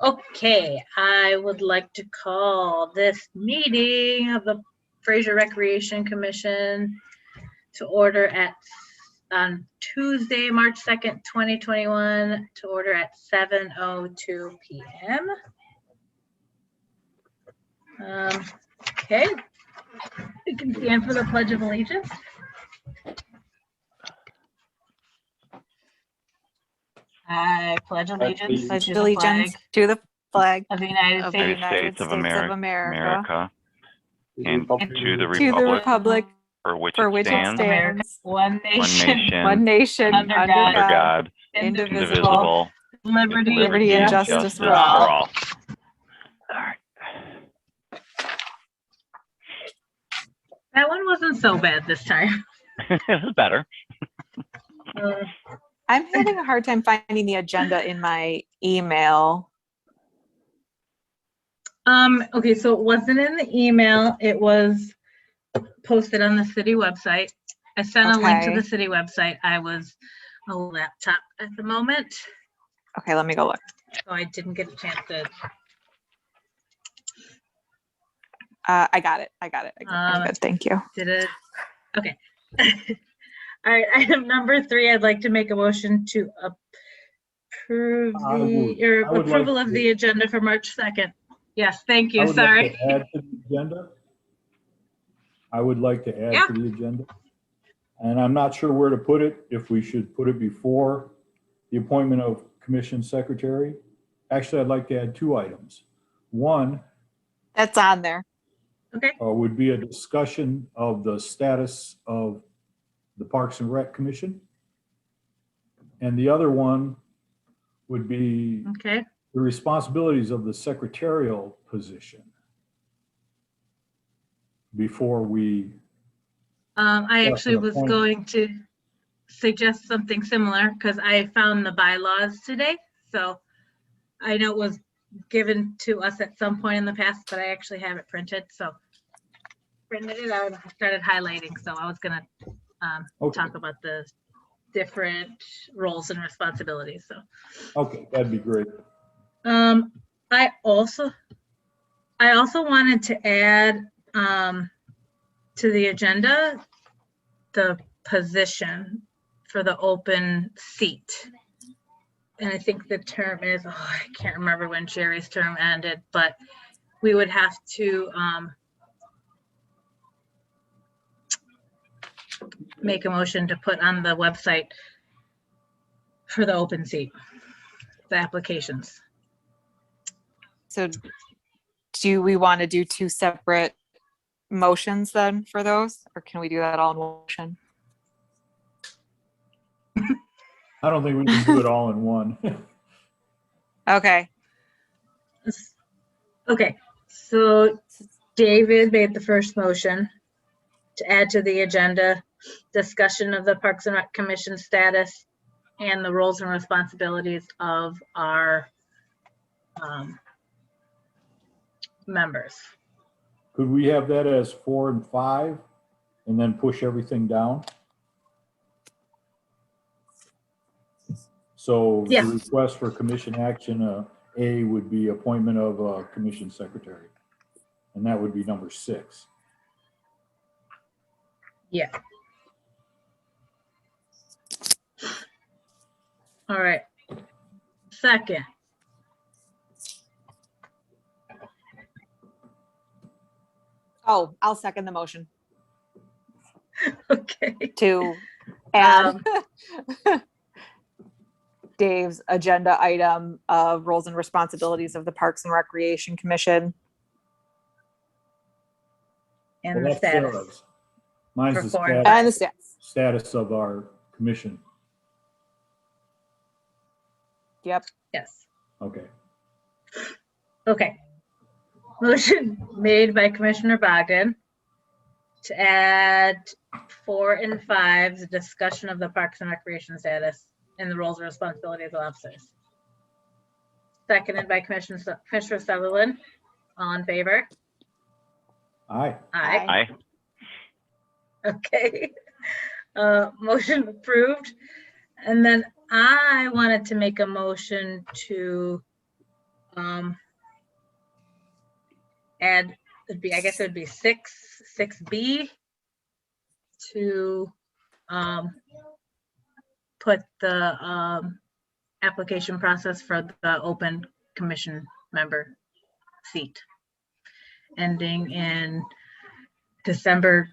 Okay, I would like to call this meeting of the Fraser Recreation Commission to order on Tuesday, March 2nd, 2021, to order at 7:02 p.m. Okay, we can stand for the Pledge of Allegiance. I pledge allegiance Pledge to the allegiance to the flag of the United of the States United States of America and to the to the republic republic for which for it which it stands, America, stands, one nation, one nation, under under God, under God, indivisible, indivisible, liberty, liberty and justice for all. All right. That one wasn't so bad this time. This is better. I'm having a hard time finding the agenda in my email. Okay, so it wasn't in the email. It was posted on the city website. I sent a link to the Okay. city website. I was a laptop at the moment, Okay, let me go look. so I didn't get a chance to. I got it. I'm good. Thank you. Did it? Okay. All right, item number 3, I'd like to make a motion to approve approval of the agenda for March 2nd. Yes, thank you, sorry. Add to the agenda. I would like to add to the agenda. And I'm not sure where to put it, if we should put it before the appointment of commission secretary. Actually, I'd like to add 2 items. One That's on there. Okay, would be a discussion of the status of the Parks and Rec Commission. And the other one would be okay. the responsibilities of the secretarial position before we. I actually was appointment. going to suggest something similar because I found the bylaws today. So I know it was given to us at some point in the past, but I actually have it printed. So printed it out, I started highlighting. So I was gonna talk about the different roles and responsibilities. So Okay, that'd be great. I also wanted to add to the agenda the position for the open seat. And I think the term is, I can't remember when Jerry's term ended, but we would have to make a motion to put on the website for the open seat, the applications. So do we want to do 2 separate motions then for those, or can we do that all in one motion? I don't think we can do it all in one. Okay. Okay, so David made the first motion to add to the agenda discussion of the Parks and Rec Commission status and the roles and responsibilities of our members. Could we have that as 4 and 5 and then push everything down? So Yeah. the request for commission action, A would be appointment of a commission secretary. And that would be number 6. Yeah. All right. Second. Oh, I'll second the motion Okay. to add Dave's agenda item of roles and responsibilities of the Parks and Recreation Commission. And the status. Mine's For the 4 and And the stats. status of our commission. Yep. Yes. Okay. Okay. Motion made by Commissioner Bogdan to add 4 and 5, the discussion of the Parks and Recreation status and the roles and responsibilities of officers. Seconded by Commissioner Sutherland. All in favor? Aye. Aye. Aye. Okay. Motion approved. And then I wanted to make a motion to add, I guess it would be 6B to put the application process for the open commission member seat ending in December,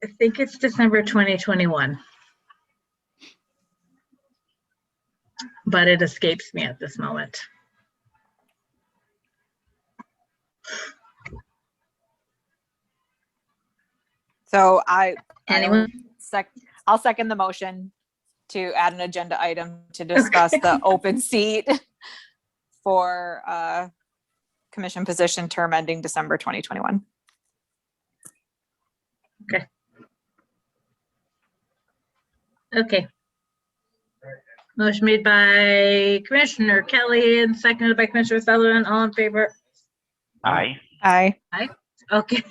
I think it's December 2021. But it escapes me at this moment. So Anyone? I'll second the motion to add an agenda item to discuss the open seat for commission position term ending December 2021. Okay. Motion made by Commissioner Kelly and seconded by Commissioner Sutherland. All in favor? Aye. Aye. Okay.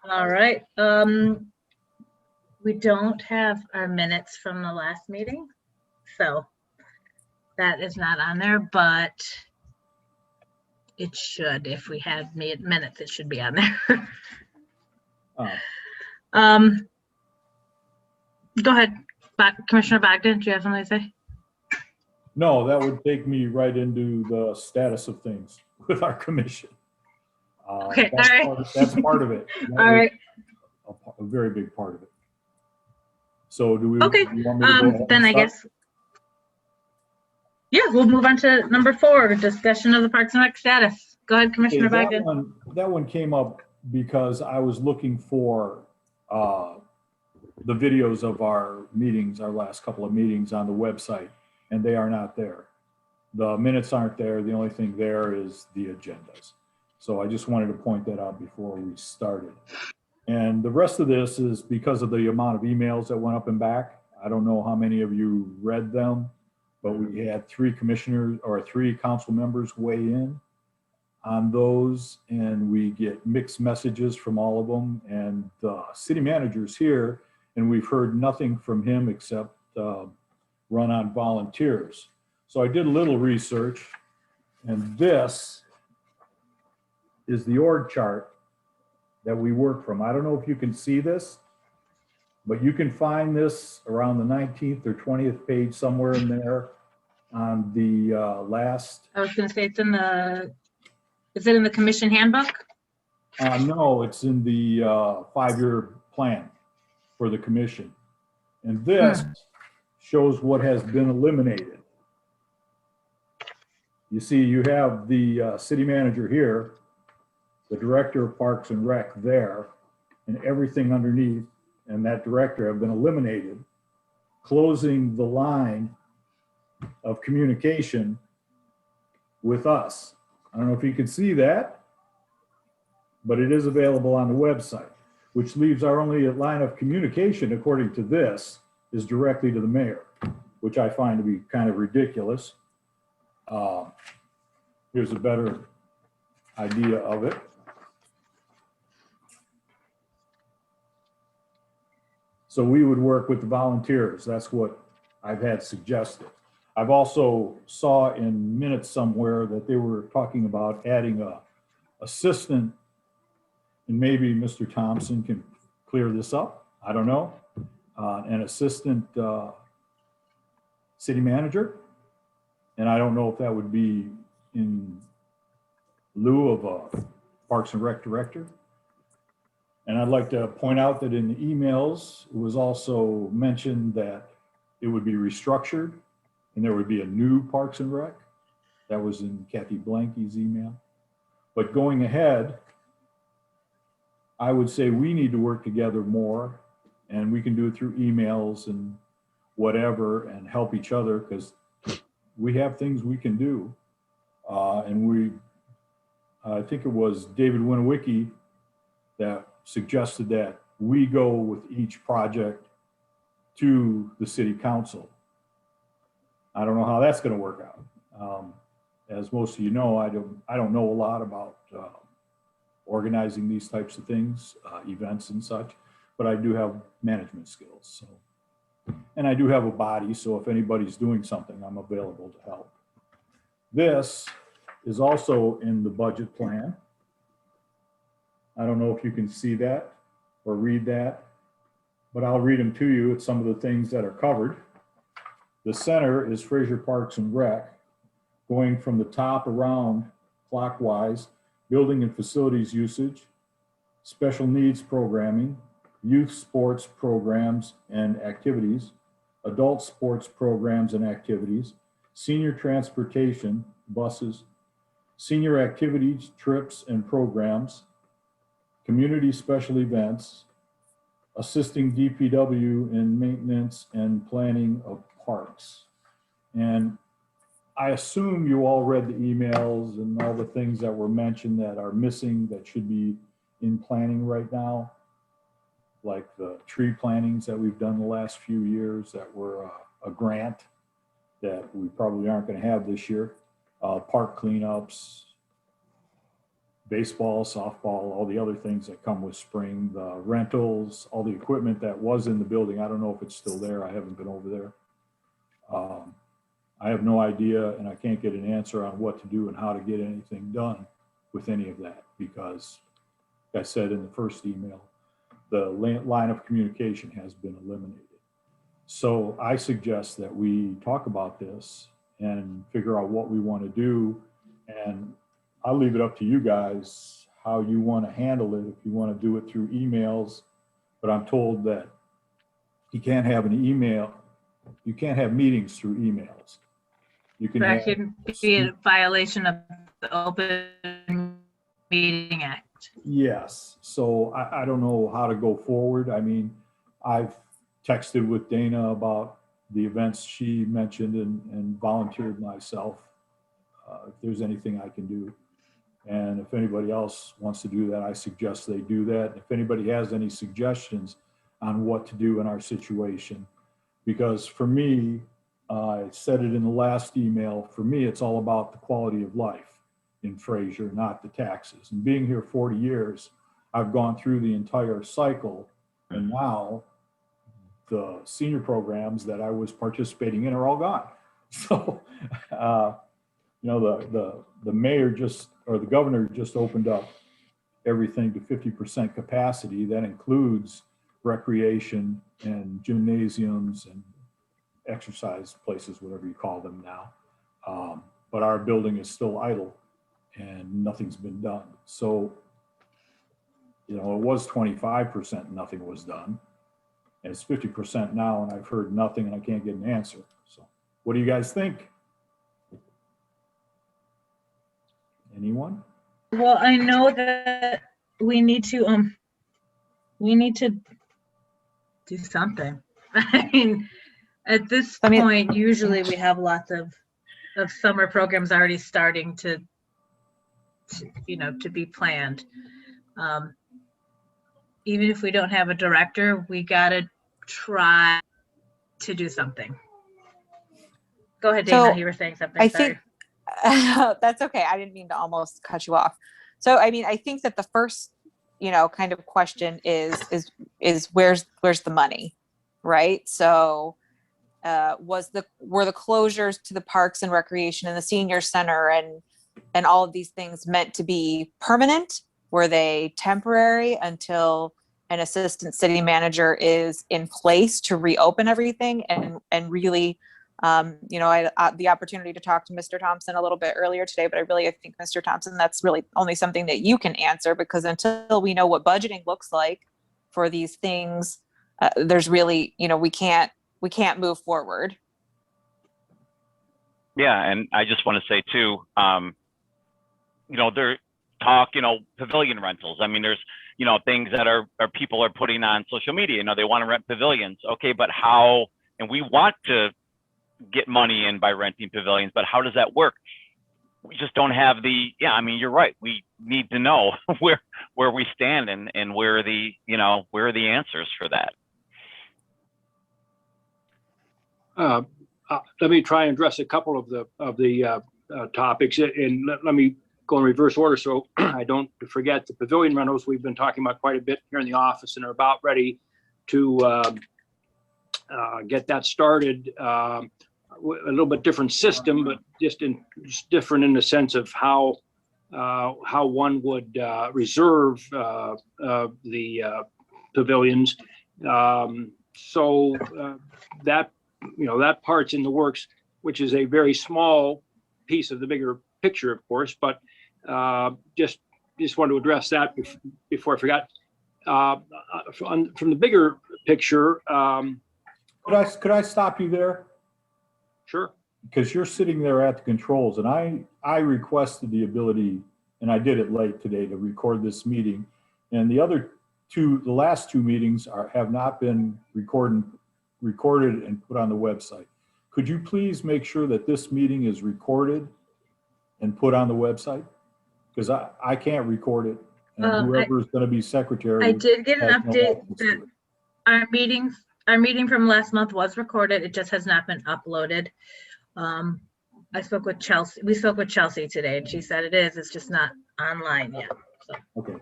All right. We don't have our minutes from the last meeting, so that is not on there, but it should. If we had made minutes, it should be on there. Go ahead, Commissioner Bogdan, do you have something to say? No, that would take me right into the status of things with our commission. Okay, all right. That's part of it. That All right. A very big part of it. So do we? Okay, you want me to go ahead then and I start? guess. Yeah, we'll move on to number 4, discussion of the Parks and Rec status. Go ahead, Commissioner Okay, Bogdan. that one came up because I was looking for the videos of our meetings, our last couple of meetings on the website, and they are not there. The minutes aren't there. The only thing there is the agendas. So I just wanted to point that out before we started. And the rest of this is because of the amount of emails that went up and back. I don't know how many of you read them, but we had 3 commissioners or 3 council members weigh in on those, and we get mixed messages from all of them. And the city manager's here, and we've heard nothing from him except run on volunteers. So I did a little research, and this is the org chart that we work from. I don't know if you can see this, but you can find this around the 19th or 20th page, somewhere in there on the last. I was gonna say it's in the, is it in the commission handbook? No, it's in the 5-year plan for the commission. And this shows what has been eliminated. You see, you have the city manager here, the director of Parks and Rec there, and everything underneath, and that director have been eliminated, closing the line of communication with us. I don't know if you can see that, but it is available on the website, which leaves our only line of communication, according to this, is directly to the mayor, which I find to be kind of ridiculous. Here's a better idea of it. So we would work with the volunteers. That's what I've had suggested. I've also saw in minutes somewhere that they were talking about adding a assistant, and maybe Mr. Thompson can clear this up. I don't know. An assistant city manager. And I don't know if that would be in lieu of a Parks and Rec director. And I'd like to point out that in the emails, it was also mentioned that it would be restructured and there would be a new Parks and Rec. That was in Kathy Blanky's email. But going ahead, I would say we need to work together more, and we can do it through emails and whatever and help each other, because we have things we can do. I think it was David Winowicki that suggested that we go with each project to the city council. I don't know how that's going to work out. As most of you know, I don't know a lot about organizing these types of things, events and such, but I do have management skills. So, and I do have a body, so if anybody's doing something, I'm available to help. This is also in the budget plan. I don't know if you can see that or read that, but I'll read them to you. It's some of the things that are covered. The center is Fraser Parks and Rec, going from the top around clockwise, building and facilities usage, special needs programming, youth sports programs and activities, adult sports programs and activities, senior transportation, buses, senior activities, trips and programs, community special events, assisting DPW in maintenance and planning of parks. And I assume you all read the emails and all the things that were mentioned that are missing that should be in planning right now, like the tree plantings that we've done the last few years that were a grant that we probably aren't going to have this year, park cleanups, baseball, softball, all the other things that come with spring, the rentals, all the equipment that was in the building. I don't know if it's still there. I haven't been over there. I have no idea, and I can't get an answer on what to do and how to get anything done with any of that, because like I said in the first email, the line of communication has been eliminated. So I suggest that we talk about this and figure out what we want to do. And I'll leave it up to you guys how you want to handle it. If you want to do it through emails, but I'm told that you can't have an email, you can't have meetings through emails. You can That have, could be a violation of the Open Meeting Act. yes. So I don't know how to go forward. I mean, I've texted with Dana about the events she mentioned and volunteered myself. If there's anything I can do. And if anybody else wants to do that, I suggest they do that. If anybody has any suggestions on what to do in our situation, because for me, I said it in the last email, for me, it's all about the quality of life in Fraser, not the taxes. And being here 40 years, I've gone through the entire cycle, and now the senior programs that I was participating in are all gone. So, you know, the mayor just, or the governor just opened up everything to 50% capacity. That includes recreation and gymnasiums and exercise places, whatever you call them now. But our building is still idle and nothing's been done. So, you know, it was 25%, nothing was done. And it's 50% now, and I've heard nothing and I can't get an answer. So what do you guys think? Anyone? Well, I know that we need to do something. I mean, at this point, usually we have lots of summer programs already starting to be planned. Even if we don't have a director, we gotta try to do something. Go ahead, Dana, you were saying something. I Sorry. think that's okay. I didn't mean to almost cut you off. So, I mean, I think that the first, kind of question is where's the money, right? So, were the closures to the parks and recreation and the senior center and all of these things meant to be permanent? Were they temporary until an assistant city manager is in place to reopen everything and really, I had the opportunity to talk to Mr. Thompson a little bit earlier today, but I think Mr. Thompson, that's really only something that you can answer, because until we know what budgeting looks like for these things, there's really, we can't move forward. Yeah, and I just want to say too, there talk, pavilion rentals. I mean, there's, things that are people are putting on social media, they want to rent pavilions. Okay, but how, and we want to get money in by renting pavilions, but how does that work? We just don't have you're right. We need to know where we stand and where are the answers for that. Let me try and address a couple of the topics, and let me go in reverse order so I don't forget the pavilion rentals. We've been talking about quite a bit here in the office and are about ready to get that started. a little bit different system, but just different in the sense of how one would reserve the pavilions. So that that part's in the works, which is a very small piece of the bigger picture, of course. But just wanted to address that before I forgot. From the bigger picture. Could I stop you there? Sure. Because you're sitting there at the controls, and I requested the ability, and I did it late today, to record this meeting. And the last two meetings have not been recorded and put on the website. Could you please make sure that this meeting is recorded and put on the website? Because I can't record it, and whoever is going to be secretary. I did get an has no update access to that it. our meeting from last month was recorded. It just has not been uploaded. I spoke with Chelsea. We spoke with Chelsea today, and she said it is. It's just not online yet. So Okay.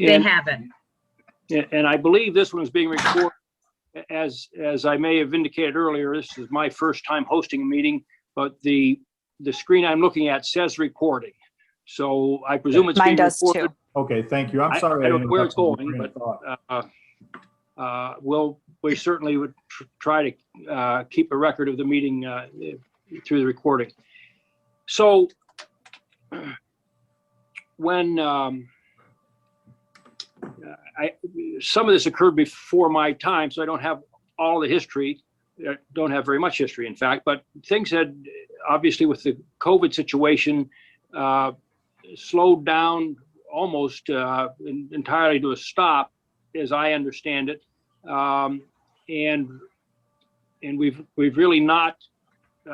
they haven't. And I believe this one is being recorded. As I may have indicated earlier, this is my first time hosting a meeting, but the screen I'm looking at says recording. So I presume it's Mine being does recorded. too. Okay, thank you. I'm sorry. I don't know where it's interrupted going, your train of thought. we certainly would try to keep a record of the meeting through the recording. So when some of this occurred before my time, so I don't have all the history. Don't have very much history, in fact. But things had obviously, with the COVID situation, slowed down almost entirely to a stop, as I understand it, and we've really not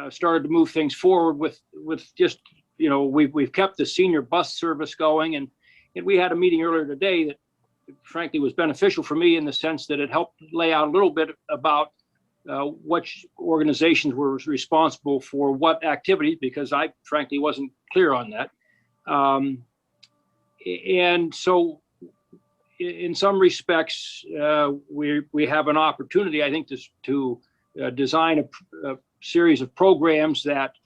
started to move things forward with just we've kept the senior bus service going, and we had a meeting earlier today that frankly was beneficial for me in the sense that it helped lay out a little bit about which organizations were responsible for what activities, because I frankly wasn't clear on that. And so in some respects, we have an opportunity, I think, to design a series of programs that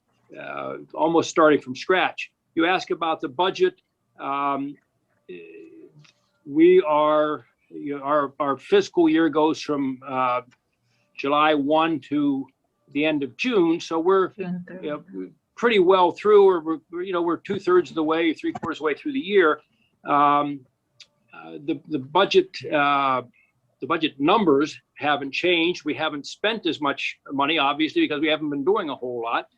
almost starting from scratch. You ask about the budget. We are, our fiscal year goes from July 1 to the end of June. So we're pretty well through, or we're 2/3 of the way, 3/4 of the way through the year. The budget numbers haven't changed. We haven't spent as much money, obviously, because we haven't been doing a whole lot.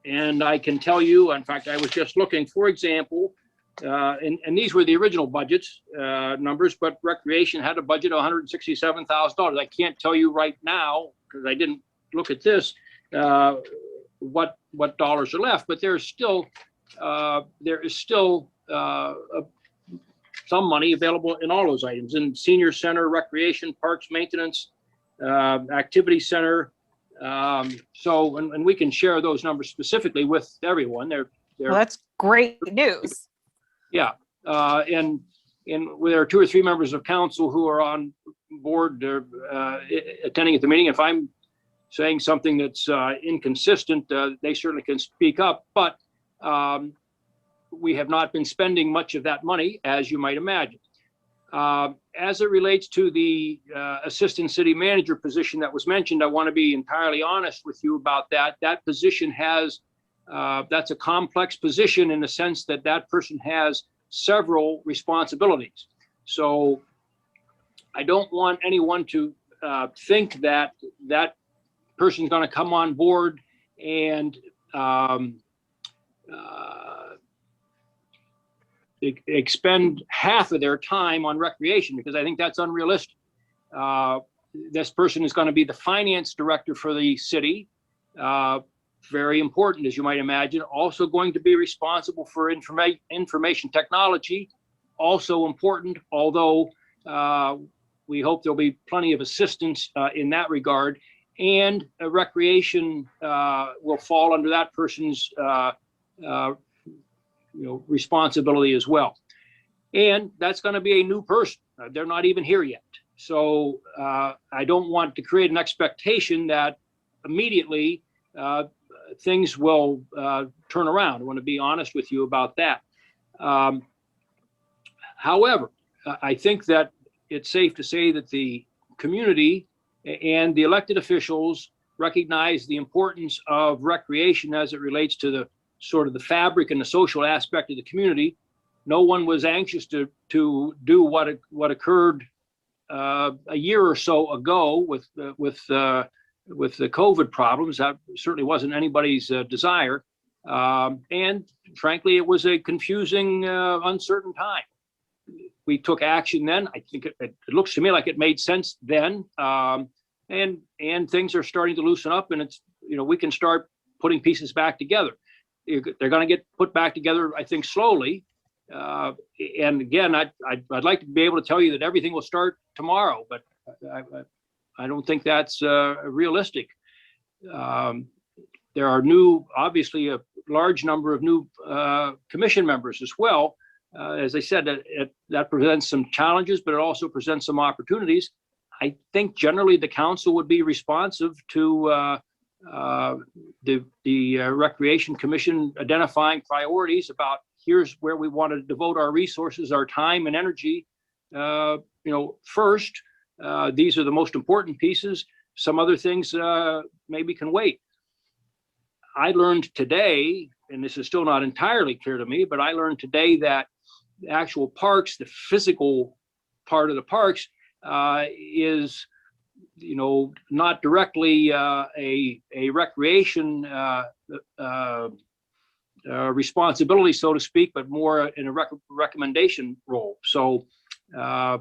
And I can tell you, in fact, I was just looking, for example, and these were the original budgets numbers, but Recreation had a budget of $167,000. I can't tell you right now, because I didn't look at this, what dollars are left, but there is still some money available in all those items, in Senior Center, Recreation, Parks, Maintenance, Activity Center. So, and we can share those numbers specifically with everyone. They're Well, that's great news. yeah, and there are 2 or 3 members of council who are on board attending at the meeting. If I'm saying something that's inconsistent, they certainly can speak up. But we have not been spending much of that money, as you might imagine. As it relates to the assistant city manager position that was mentioned, I want to be entirely honest with you about that. That position has, that's a complex position in the sense that that person has several responsibilities. So I don't want anyone to think that that person's going to come on board and expend half of their time on recreation, because I think that's unrealistic. This person is going to be the finance director for the city. Very important, as you might imagine. Also going to be responsible for information technology. Also important, although we hope there'll be plenty of assistance in that regard. And recreation will fall under that person's responsibility as well. And that's going to be a new person. They're not even here yet. So I don't want to create an expectation that immediately things will turn around. I want to be honest with you about that. However, I think that it's safe to say that the community and the elected officials recognize the importance of recreation as it relates to the sort of the fabric and the social aspect of the community. No one was anxious to do what occurred a year or so ago with the COVID problems. That certainly wasn't anybody's desire, and frankly, it was a confusing, uncertain time. We took action then. I think it looks to me like it made sense then, and things are starting to loosen up, and it's, we can start putting pieces back together. They're going to get put back together, I think, slowly. And again, I'd like to be able to tell you that everything will start tomorrow, but I don't think that's realistic. There are obviously a large number of new commission members as well. As I said, that presents some challenges, but it also presents some opportunities. I think generally the council would be responsive to the Recreation Commission identifying priorities about here's where we want to devote our resources, our time and energy. First, these are the most important pieces. Some other things maybe can wait. I learned today, and this is still not entirely clear to me, but I learned today that the actual parks, the physical part of the parks, is not directly a recreation responsibility, so to speak, but more in a recommendation role. So I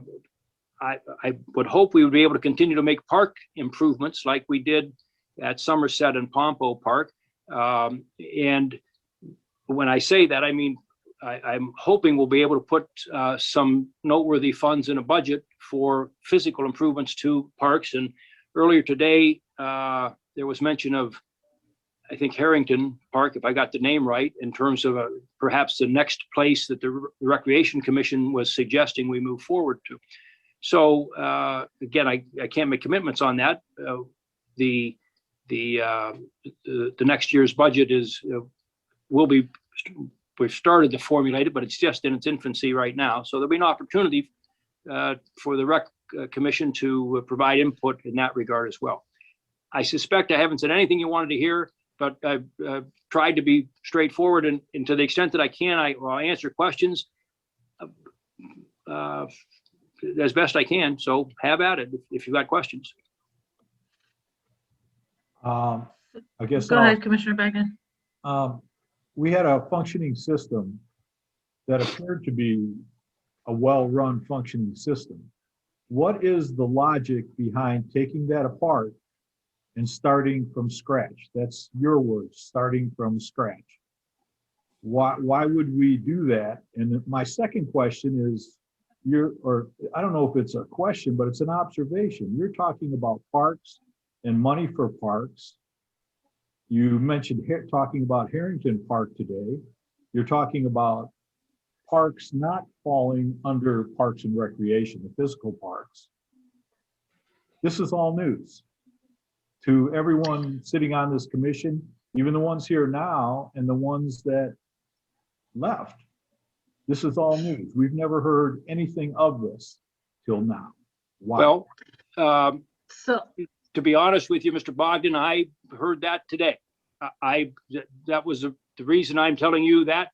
would hope we would be able to continue to make park improvements like we did at Somerset and Pompo Park. And when I say that, I mean, I'm hoping we'll be able to put some noteworthy funds in a budget for physical improvements to parks. And earlier today, there was mention of, I think, Harrington Park, if I got the name right, in terms of perhaps the next place that the Recreation Commission was suggesting we move forward to. So again, I can't make commitments on that. The next year's budget we've started to formulate it, but it's just in its infancy right now. So there'll be an opportunity for the Rec Commission to provide input in that regard as well. I suspect I haven't said anything you wanted to hear, but I've tried to be straightforward, and to the extent that I can, I'll answer questions as best I can. So have at it if you've got questions. I guess Go ahead, Commissioner Beckman. we had a functioning system that appeared to be a well-run functioning system. What is the logic behind taking that apart and starting from scratch? That's your words, starting from scratch. Why would we do that? And my second question is, I don't know if it's a question, but it's an observation. You're talking about parks and money for parks. You mentioned talking about Harrington Park today. You're talking about parks not falling under Parks and Recreation, the physical parks. This is all news to everyone sitting on this commission, even the ones here now and the ones that left. This is all news. We've never heard anything of this till now. Wow. Well, to be honest with you, Mr. Bogdan, I heard that today. That was the reason I'm telling you that.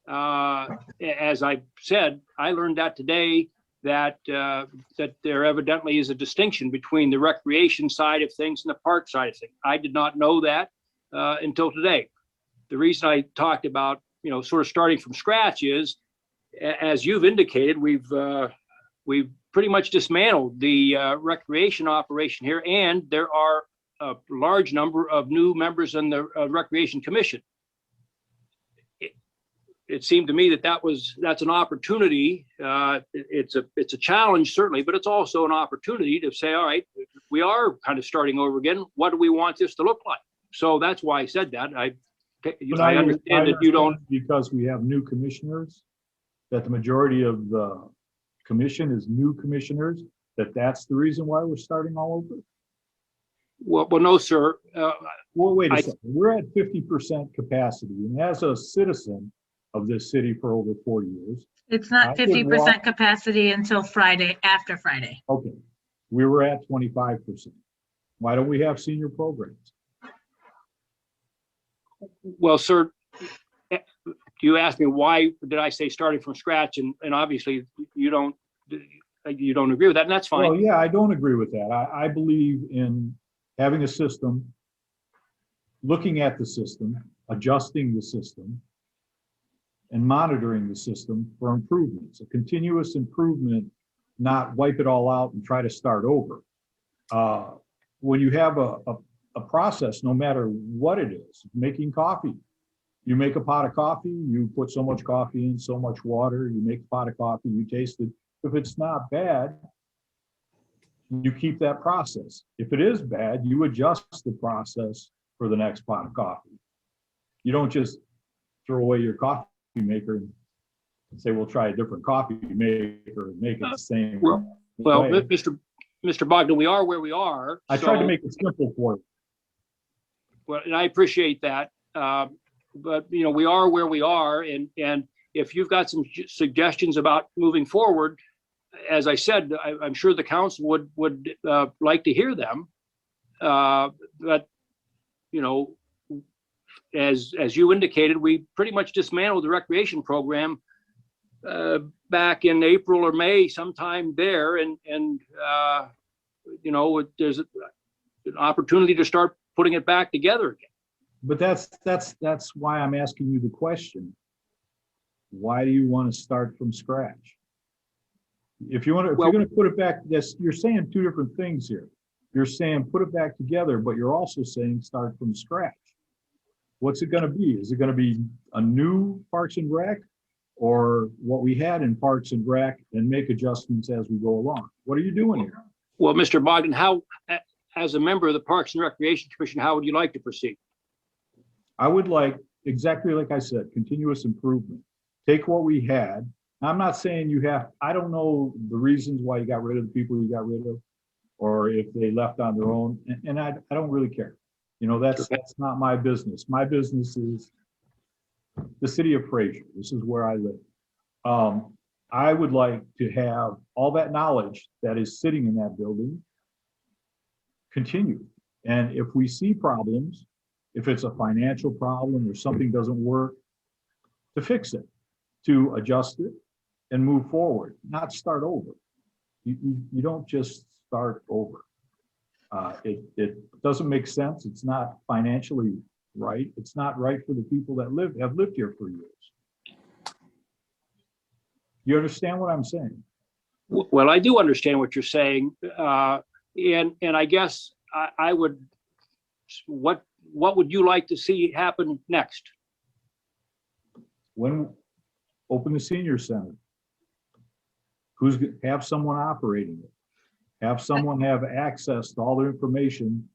As I said, I learned that today, that there evidently is a distinction between the recreation side of things and the park side of things. I did not know that until today. The reason I talked about, sort of starting from scratch is, as you've indicated, we've pretty much dismantled the recreation operation here, and there are a large number of new members in the Recreation Commission. It seemed to me that's an opportunity. It's a challenge, certainly, but it's also an opportunity to say, all right, we are kind of starting over again. What do we want this to look like? So that's why I said that. I understand that you don't. Because we have new commissioners, that the majority of the commission is new commissioners, that's the reason why we're starting all over. Well, no, sir. Well, wait a I- second. We're at 50% capacity, and as a citizen of this city for over 4 years, It's I not could 50% walk- capacity until Friday, after Friday. okay, we were at 25%. Why don't we have senior programs? Well, sir, you asked me why did I say starting from scratch, and obviously you don't agree with that, and that's Well, fine. yeah, I don't agree with that. I believe in having a system, looking at the system, adjusting the system, and monitoring the system for improvements, a continuous improvement, not wipe it all out and try to start over. When you have a process, no matter what it is, making coffee, you make a pot of coffee, you put so much coffee in, so much water, you make a pot of coffee, you taste it. If it's not bad, you keep that process. If it is bad, you adjust the process for the next pot of coffee. You don't just throw away your coffee maker and say, we'll try a different coffee maker and make it the same Well, way. Mr. Bogdan, we are where we are. I tried to so- make it simple for you. Well, and I appreciate that. But, you know, we are where we are. And if you've got some suggestions about moving forward, as I said, I'm sure the council would like to hear them. But, you know, as you indicated, we pretty much dismantled the recreation program back in April or May, sometime there. And you know, there's an opportunity to start putting it back together again. But that's why I'm asking you the question. Why do you want to start from scratch? If you're going to put it back, you're saying two different things here. You're saying put it back together, but you're also saying start from scratch. What's it going to be? Is it going to be a new Parks and Rec, or what we had in Parks and Rec and make adjustments as we go along? What are you doing here? Well, Mr. Bogdan, how, as a member of the Parks and Recreation Commission, how would you like to proceed? I would like, exactly like I said, continuous improvement. Take what we had. I'm not saying you have, I don't know the reasons why you got rid of the people you got rid of, or if they left on their own, and I don't really care. You know, that's not my business. My business is the city of Fraser. This is where I live. I would like to have all that knowledge that is sitting in that building continue. And if we see problems, if it's a financial problem or something doesn't work, to fix it, to adjust it and move forward, not start over. You don't just start over. It doesn't make sense. It's not financially right. It's not right for the people that have lived here for years. You understand what I'm saying? Well, I do understand what you're saying. And I guess I would, what would you like to see happen next? When open the senior center, have someone operating it, have someone have access to all the information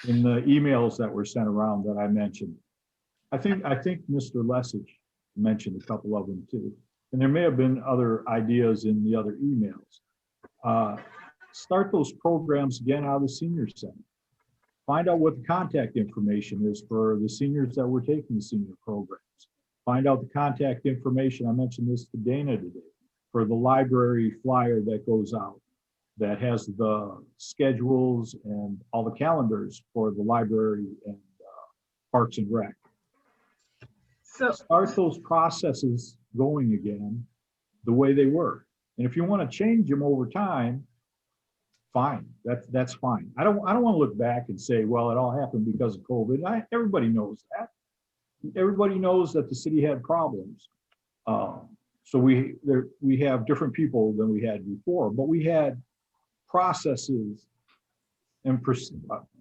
in the emails that were sent around that I mentioned. I think Mr. Lessig mentioned a couple of them too, and there may have been other ideas in the other emails. Start those programs again out of the senior center. Find out what the contact information is for the seniors that were taking the senior programs. Find out the contact information. I mentioned this to Dana today, for the library flyer that goes out, that has the schedules and all the calendars for the library and Parks and Rec. So Start those processes going again the way they were. And if you want to change them over time, fine, that's fine. I don't want to look back and say, well, it all happened because of COVID. Everybody knows that. Everybody knows that the city had problems. So we have different people than we had before, but we had processes and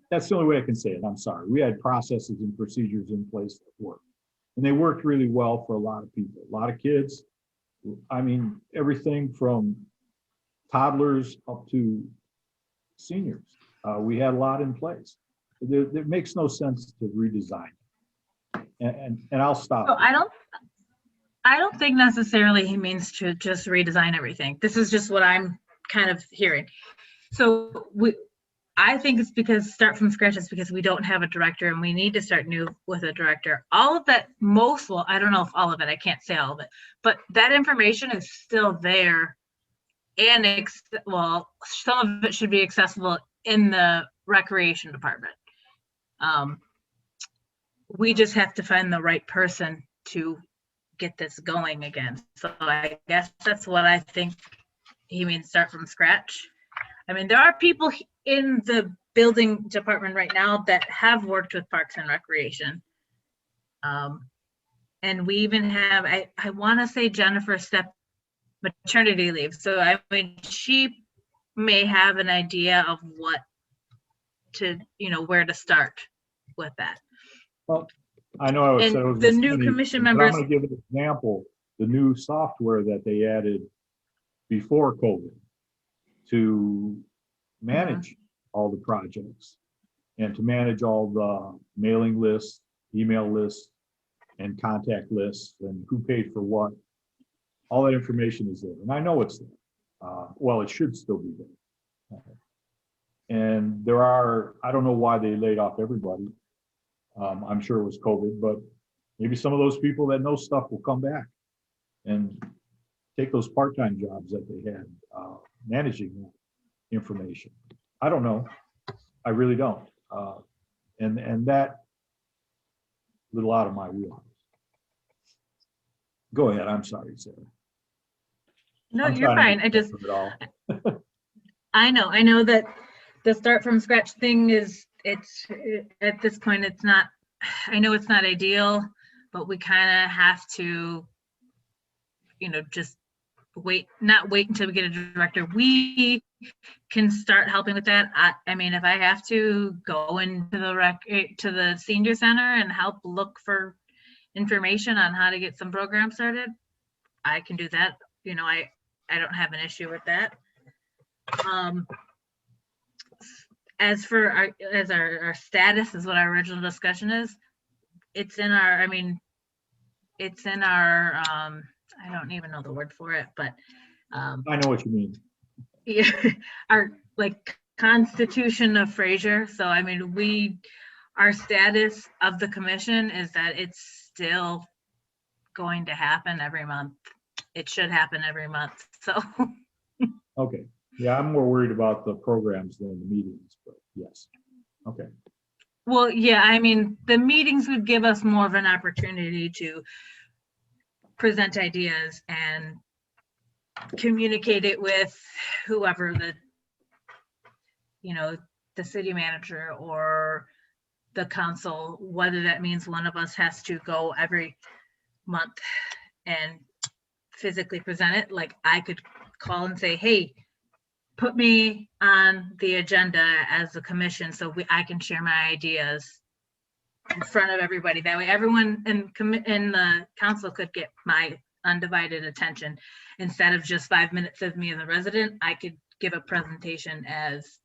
that's the only way I can say it. I'm sorry. We had processes and procedures in place that worked, and they worked really well for a lot of people, a lot of kids. I mean, everything from toddlers up to seniors. We had a lot in place. It makes no sense to redesign. And I'll stop. So I don't think necessarily he means to just redesign everything. This is just what I'm kind of hearing. So I think it's because start from scratch is because we don't have a director and we need to start new with a director. All of that, well, I don't know if all of it, I can't say all of it, but that information is still there. And well, some of it should be accessible in the recreation department. We just have to find the right person to get this going again. So I guess that's what I think he means, start from scratch. I mean, there are people in the building department right now that have worked with Parks and Recreation. And we even have, I want to say Jennifer stepped maternity leave. So I mean, she may have an idea of what to, where to start with that. Well, I know I would say it was the new commission members. I'm going to give an example. The new software that they added before COVID to manage all the projects and to manage all the mailing lists, email lists, and contact lists, and who paid for what. All that information is there, and I know it's there. Well, it should still be there. And there are, I don't know why they laid off everybody. I'm sure it was COVID, but maybe some of those people that know stuff will come back and take those part-time jobs that they had managing that information. I don't know. I really don't. And that little out of my wheelhouse. Go ahead. I'm sorry, Sarah. No, you're fine. I know that the start from scratch thing is, at this point, it's not, I know it's not ideal, but we kind of have to, just not wait until we get a director. We can start helping with that. I mean, if I have to go into the senior center and help look for information on how to get some programs started, I can do that. I don't have an issue with that. As for our status is what our original discussion is. It's in our, I don't even know the word for it, but I know what you mean. Yeah, our constitution of Fraser. So our status of the commission is that it's still going to happen every month. It should happen every month. So okay. Yeah, I'm more worried about the programs than the meetings, but yes. Okay. Well, yeah, the meetings would give us more of an opportunity to present ideas and communicate it with whoever the city manager or the council, whether that means one of us has to go every month and physically present it. Like I could call and say, hey, put me on the agenda as a commission so I can share my ideas in front of everybody. That way everyone in the council could get my undivided attention. Instead of just 5 minutes of me as a resident, I could give a presentation as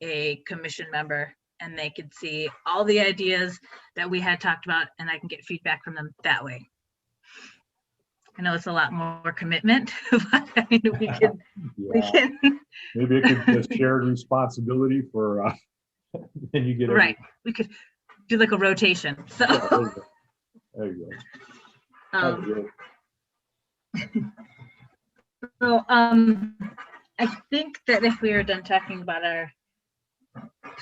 a commission member and they could see all the ideas that we had talked about and I can get feedback from them that way. I know it's a lot more commitment, but we can. Maybe it could be a shared responsibility for, then you get right. We could do like a rotation. So yeah, there you go. So I think that if we are done talking about our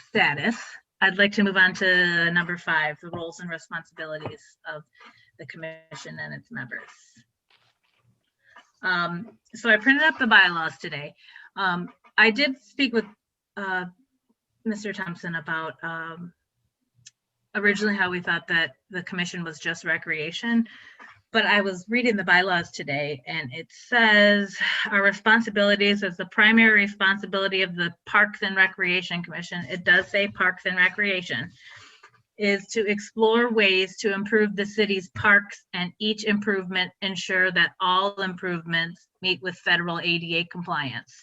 status, I'd like to move on to number 5, the roles and responsibilities of the commission and its members. So I printed up the bylaws today. I did speak with Mr. Thompson about originally how we thought that the commission was just recreation, but I was reading the bylaws today and it says our responsibilities as the primary responsibility of the Parks and Recreation Commission. It does say Parks and Recreation, is to explore ways to improve the city's parks and each improvement ensure that all improvements meet with federal ADA compliance.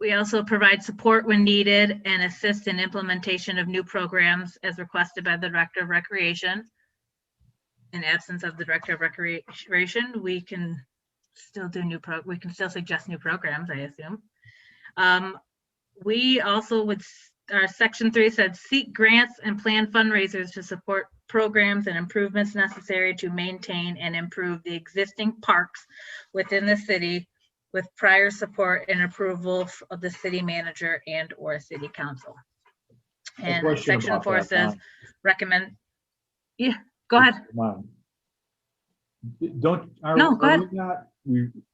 We also provide support when needed and assist in implementation of new programs as requested by the Director of Recreation. In absence of the Director of Recreation, we can still do we can still suggest new programs, I assume. we also would, our section 3 said seek grants and plan fundraisers to support programs and improvements necessary to maintain and improve the existing parks within the city with prior support and approval of the city manager and or city council. And question section about 4 that, says Mom. recommend, yeah, go ahead. Mom. No, go ahead.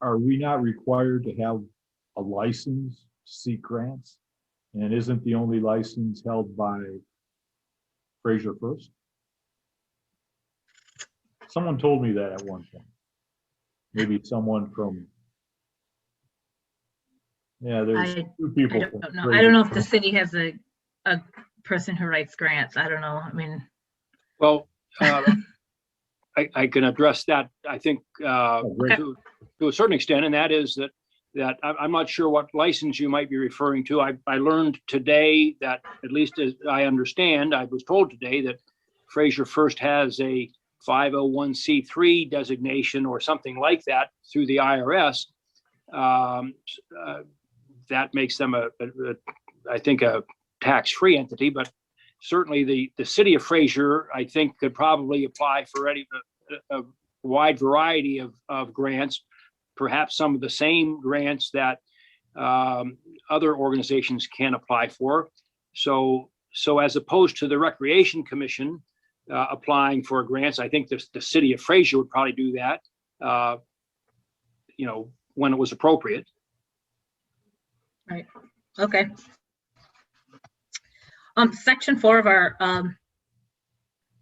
Are we not required to have a license to seek grants? And isn't the only license held by Fraser First? Someone told me that at one point. Maybe someone from, yeah, there's two people. I from don't know. Fraser I don't know if the First. city has a person who writes grants. I don't know. I mean, Well, I can address that, I think, great. to a certain extent, and that is that I'm not sure what license you might be referring to. I learned today that, at least as I understand, I was told today that Fraser First has a 501c3 designation or something like that through the IRS. That makes them I think a tax-free entity, but certainly the city of Fraser, I think, could probably apply for a wide variety of grants, perhaps some of the same grants that other organizations can apply for. So as opposed to the Recreation Commission applying for grants, I think the city of Fraser would probably do that, when it was appropriate. right. Okay. Section 4 of our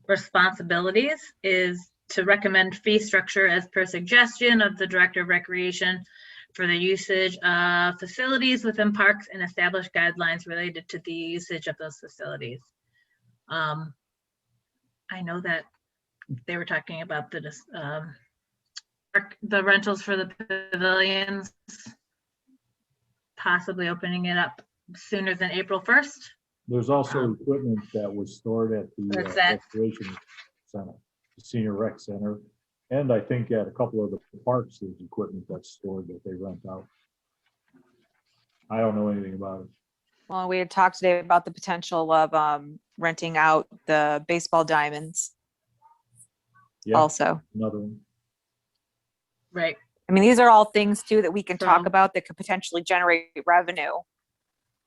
responsibilities is to recommend fee structure as per suggestion of the Director of Recreation for the usage of facilities within parks and establish guidelines related to the usage of those facilities. I know that they were talking about the rentals for the pavilions, possibly opening it up sooner than April 1st. There's also equipment that was stored at the What's that? Recreation Center, the Senior Rec Center, and I think at a couple of the parks, there's equipment that's stored that they rent out. I don't know anything about it. Well, we had talked today about the potential of renting out the baseball diamonds Yeah, also. another one. Right. I mean, these are all things too that we can talk So- about that could potentially generate revenue.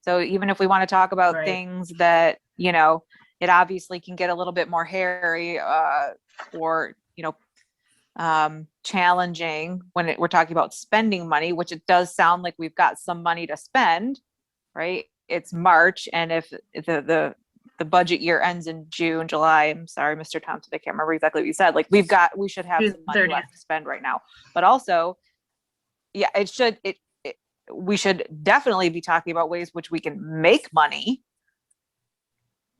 So even if we want to talk about Right. things that, it obviously can get a little bit more hairy or, challenging when we're talking about spending money, which it does sound like we've got some money to spend, right? It's March, and if the budget year ends in June, July, I'm sorry, Mr. Thompson, I can't remember exactly what you said. Like we should have June some money 30th. left to spend right now. But also, yeah, we should definitely be talking about ways which we can make money,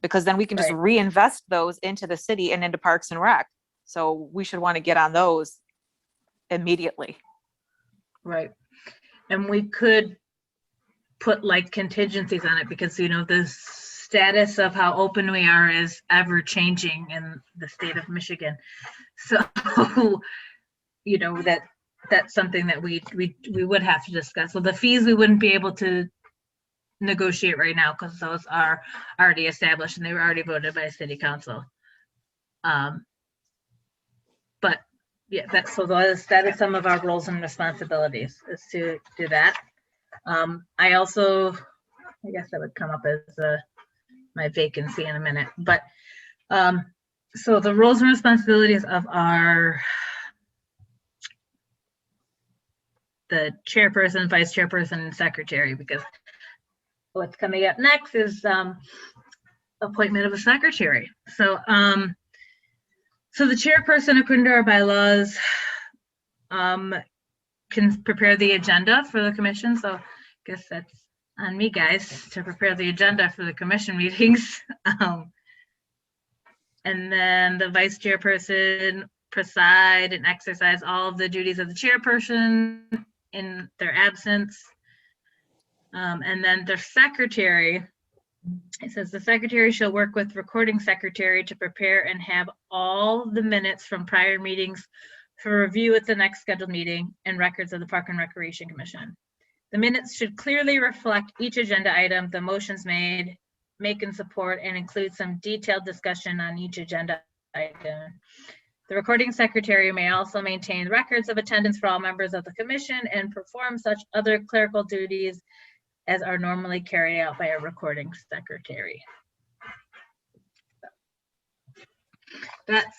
because then we can just Right. reinvest those into the city and into Parks and Rec. So we should want to get on those immediately. Right. And we could put like contingencies on it because, the status of how open we are is ever changing in the state of Michigan. So, that's something that we would have to discuss. So the fees, we wouldn't be able to negotiate right now because those are already established and they were already voted by city council. But yeah, that is some of our roles and responsibilities, is to do that. I guess that would come up as my vacancy in a minute, but so the roles and responsibilities of the chairperson, vice chairperson, and secretary, because what's coming up next is appointment of a secretary. So so the chairperson, according to our bylaws, can prepare the agenda for the commission. So I guess that's on me, guys, to prepare the agenda for the commission meetings. And then the vice chairperson preside and exercise all of the duties of the chairperson in their absence. And then the secretary, it says the secretary shall work with recording secretary to prepare and have all the minutes from prior meetings for review at the next scheduled meeting and records of the Park and Recreation Commission. The minutes should clearly reflect each agenda item, the motions made, make and support, and include some detailed discussion on each agenda item. The recording secretary may also maintain records of attendance for all members of the commission and perform such other clerical duties as are normally carried out by a recording secretary. That's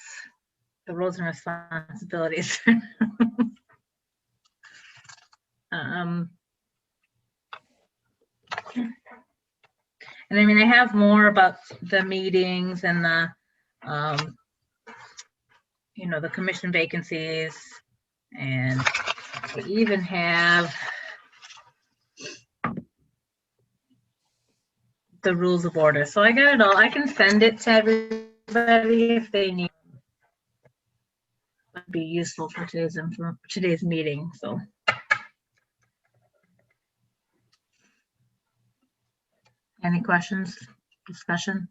the roles and responsibilities. And I mean, I have more about the meetings and the, you know, the commission vacancies, and we even have the rules of order. So I got it all. I can send it to everybody if they need. Would be useful for today's meeting. So. Any questions, discussion?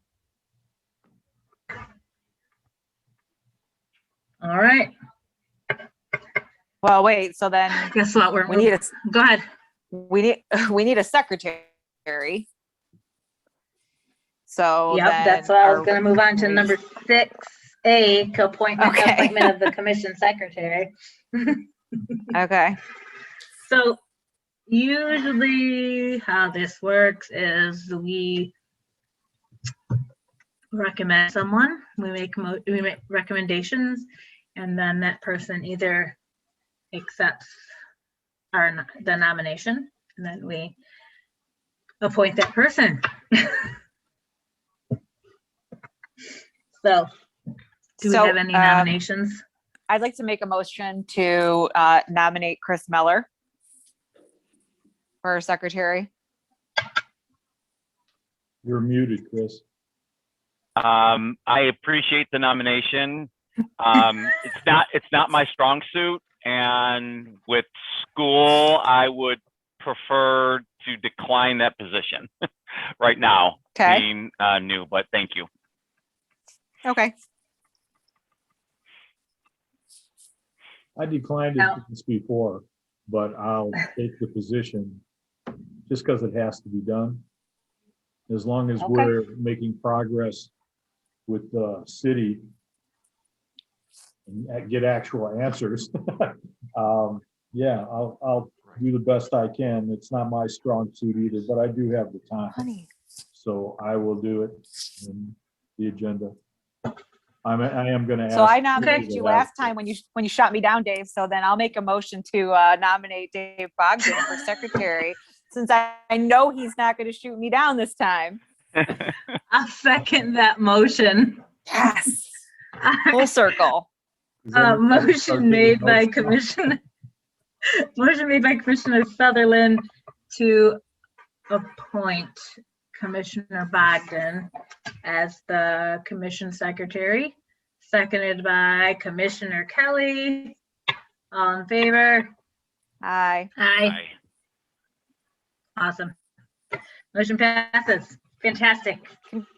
All right. Well, wait, so then Guess what? we need a, Go ahead. we need a secretary. So Yep, then that's what I was are gonna move on to we- number 6A, appointment Okay. of the commission secretary. Okay, So usually how this works is we recommend someone, we make recommendations, and then that person either accepts the nomination, and then we appoint that person. So, do we So, have any nominations? I'd like to make a motion to nominate Chris Meller for secretary. You're muted, Chris. I appreciate the nomination. It's not my strong suit, and with school, I would prefer to decline that position right now, Okay. being new, but thank you. Okay, I declined No. it once before, but I'll take the position just because it has to be done. As long as Okay. we're making progress with the city and get actual answers. Yeah, I'll do the best I can. It's not my strong suit either, but I do have the time. honey. So I will do it in the agenda. I am gonna ask. So I nominated people you to have- last time when you shot me down, Dave. So then I'll make a motion to nominate Dave Bogdan for secretary, since I know he's not going to shoot me down this time. I'll second that motion. Yes, full circle. Is anyone start Motion taking made by notes now? Commissioner Sutherland to appoint Commissioner Bogdan as the commission secretary, seconded by Commissioner Kelly. All in favor? Aye. Aye. Aye. Awesome. Motion passes. Fantastic.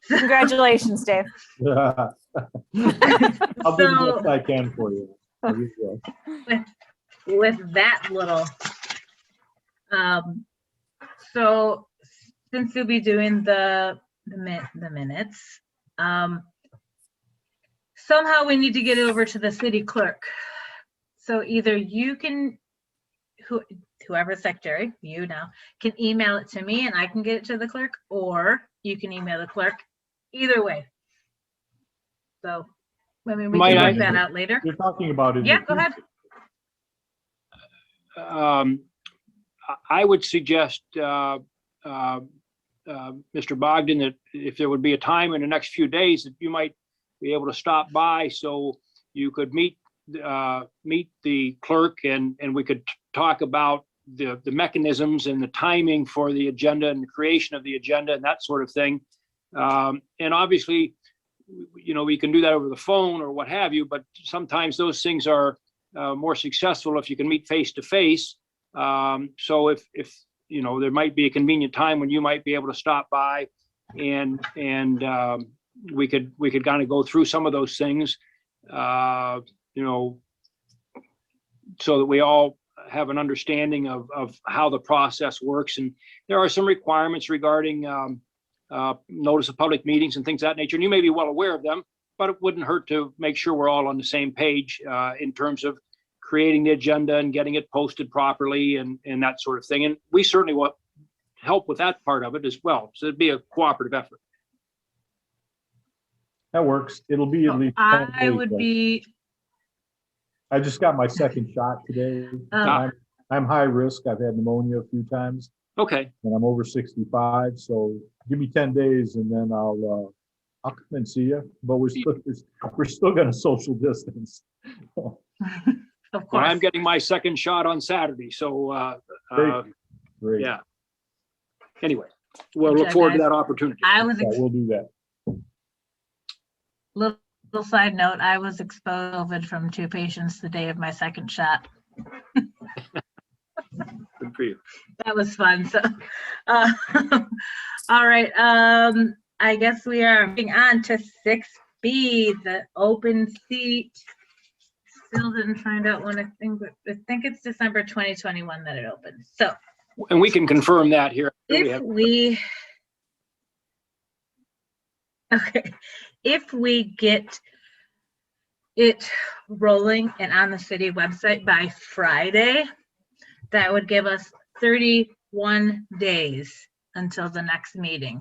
Congratulations, Dave. Yeah. I'll do the So best I can for you. I really will. with that little, so since you'll be doing the minutes, somehow we need to get it over to the city clerk. So either you can, whoever's secretary, you now, can email it to me and I can get it to the clerk, or you can email the clerk. Either way. So, I mean, we Might can I- work that out later. You're talking about it. Yeah, go ahead. I would suggest, Mr. Bogdan, that if there would be a time in the next few days that you might be able to stop by, so you could meet the clerk and we could talk about the mechanisms and the timing for the agenda and the creation of the agenda and that sort of thing. And obviously, you know, we can do that over the phone or what have you, but sometimes those things are more successful if you can meet face to face. So if you know, there might be a convenient time when you might be able to stop by and we could kind of go through some of those things, you know, so that we all have an understanding of how the process works. And there are some requirements regarding notice of public meetings and things of that nature. And you may be well aware of them, but it wouldn't hurt to make sure we're all on the same page in terms of creating the agenda and getting it posted properly and that sort of thing. And we certainly will help with that part of it as well. So it'd be a cooperative effort. That works. It'll be at least 10 I days, would though. be, I just got my second shot today. I'm high risk. I've had pneumonia a few times, Okay. and I'm over 65. So give me 10 days, and then I'll come and see you. But we're still going to social distance. of Well, course. I'm getting my second shot on Saturday. So, Great. yeah. Anyway, we'll Good look job, forward to guys. that opportunity. I was, Yeah, we'll do that. little side note, I was exposed to COVID from 2 patients the day of my second shot. Good for you. That was fun. So, all right. I guess we are moving on to 6B, the open seat. Still didn't find out when. I think it's December 2021 that it opens. So And we can confirm that here. if we get it rolling and on the city website by Friday, that would give us 31 days until the next meeting,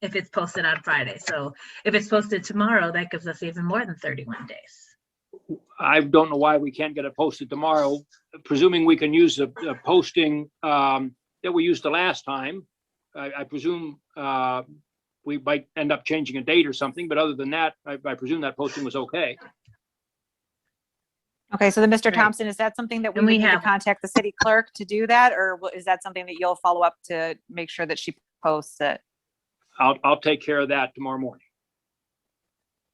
if it's posted on Friday. So if it's posted tomorrow, that gives us even more than 31 days. I don't know why we can't get it posted tomorrow, presuming we can use the posting that we used the last time. I presume we might end up changing a date or something, but other than that, I presume that posting was okay. Okay, so then Mr. Right. Thompson, is that something that we And we need to have- contact the city clerk to do that? Or is that something that you'll follow up to make sure that she posts it? I'll take care of that tomorrow morning.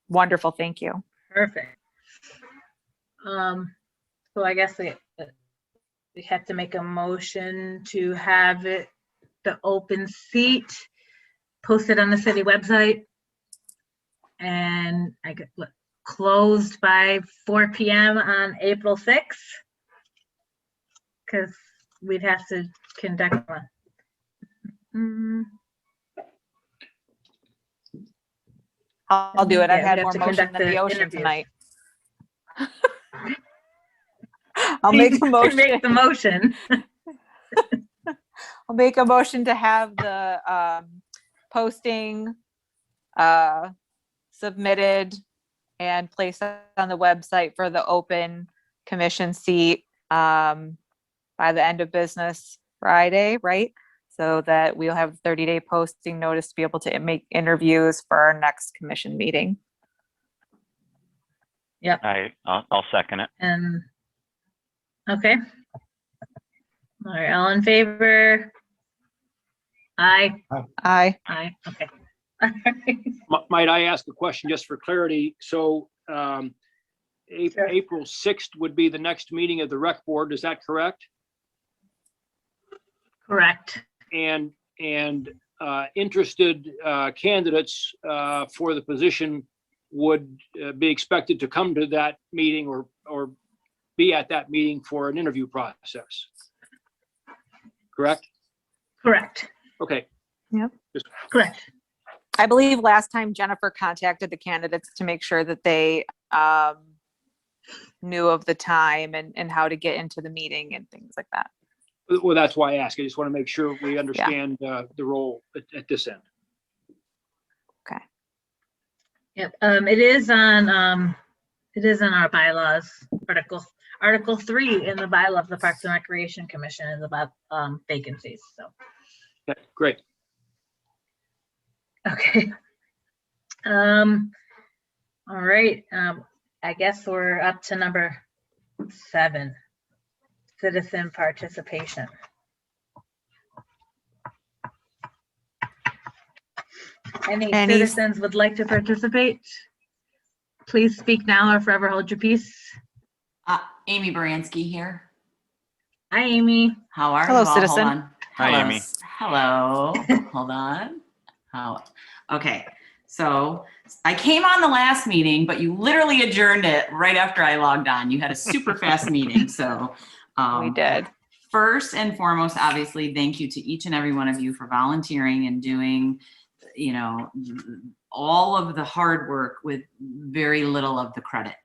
Wonderful, thank you. Perfect. So I guess we have to make a motion to have it, the open seat posted on the city website. And I get closed by 4 p.m. on April 6th. Because we'd have to conduct one. I'll do it. I've Yeah, had we'd more have to motion conduct than the the ocean interviews. tonight. I'll make a motion. Make the motion. I'll make a motion to have the posting submitted and placed on the website for the open commission seat by the end of business Friday, right? So that we'll have 30-day posting notice to be able to make interviews for our next commission meeting. Yep. I'll second it. And, okay. All right, all in favor? Aye. Aye. Aye, okay. Might I ask a question just for clarity? So Sure. April 6th would be the next meeting of the rec board. Is that correct? Correct. And interested candidates for the position would be expected to come to that meeting or be at that meeting for an interview process. Correct? Correct. Okay. Correct. I believe last time Jennifer contacted the candidates to make sure that they knew of the time and how to get into the meeting and things like that. Well, that's why I ask. I just want to make sure we understand the role at this end. Okay. Yep, it is on our bylaws, Article 3 in the bylaw of the Parks and Recreation Commission is about vacancies, so. Okay, great. Okay. All right, I guess we're up to number 7, citizen participation. Any Any- citizens would like to participate? Please speak now or forever hold your peace. Amy Baranski here. Hi, Amy. How are Hello, you all? citizen. Hold on. Hi, Hello. Amy. Hello. Hold on. Okay. So I came on the last meeting, but you literally adjourned it right after I logged on. You had a super fast meeting. So We did. First and foremost, obviously, thank you to each and every one of you for volunteering and doing, you know, all of the hard work with very little of the credit.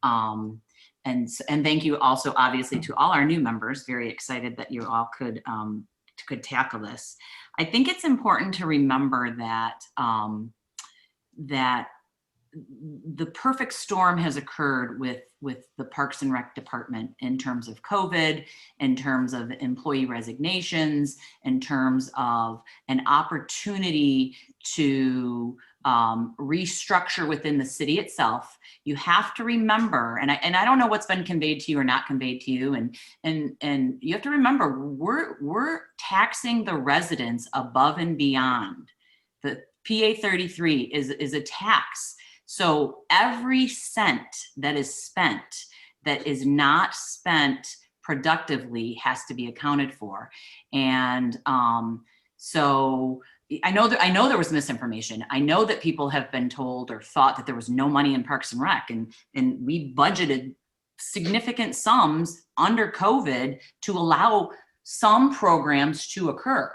And thank you also, obviously, to all our new members. Very excited that you all could tackle this. I think it's important to remember that that the perfect storm has occurred with the Parks and Rec department in terms of COVID, in terms of employee resignations, in terms of an opportunity to restructure within the city itself. You have to remember, and I don't know what's been conveyed to you or not conveyed to you, and you have to remember, we're taxing the residents above and beyond. The PA 33 is a tax. So every cent that is spent that is not spent productively has to be accounted for. And so I know there was misinformation. I know that people have been told or thought that there was no money in Parks and Rec, and we budgeted significant sums under COVID to allow some programs to occur.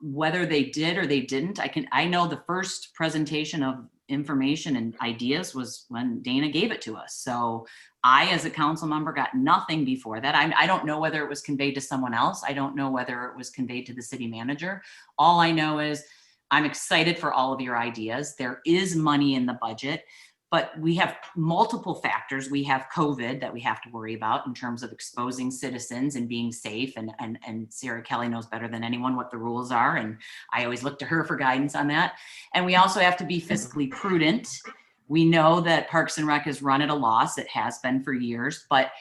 Whether they did or they didn't, I know the first presentation of information and ideas was when Dana gave it to us. So I, as a council member, got nothing before that. I don't know whether it was conveyed to someone else. I don't know whether it was conveyed to the city manager. All I know is I'm excited for all of your ideas. There is money in the budget, but we have multiple factors. We have COVID that we have to worry about in terms of exposing citizens and being safe. And Sarah Kelly knows better than anyone what the rules are. And I always look to her for guidance on that. And we also have to be fiscally prudent. We know that Parks and Rec has run at a loss. It has been for years, but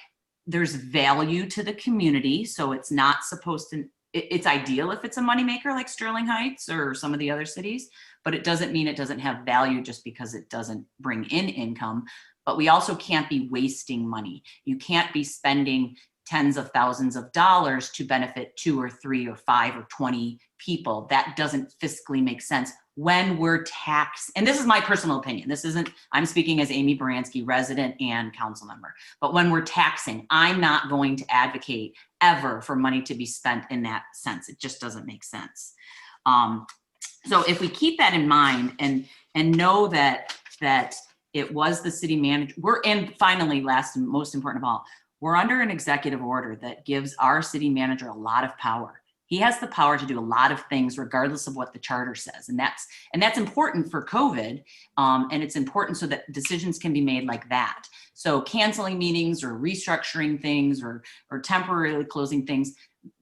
there's value to the community. So it's not supposed to, it's ideal if it's a moneymaker like Sterling Heights or some of the other cities, but it doesn't mean it doesn't have value just because it doesn't bring in income. But we also can't be wasting money. You can't be spending tens of thousands of dollars to benefit 2 or 3 or 5 or 20 people. That doesn't fiscally make sense when we're taxed. And this is my personal opinion. This isn't, I'm speaking as Amy Baranski, resident and council member. But when we're taxing, I'm not going to advocate ever for money to be spent in that sense. It just doesn't make sense. So if we keep that in mind and know that it was the city manager, and finally, last and most important of all, we're under an executive order that gives our city manager a lot of power. He has the power to do a lot of things regardless of what the charter says. And that's important for COVID. And it's important so that decisions can be made like that. So canceling meetings or restructuring things or temporarily closing things,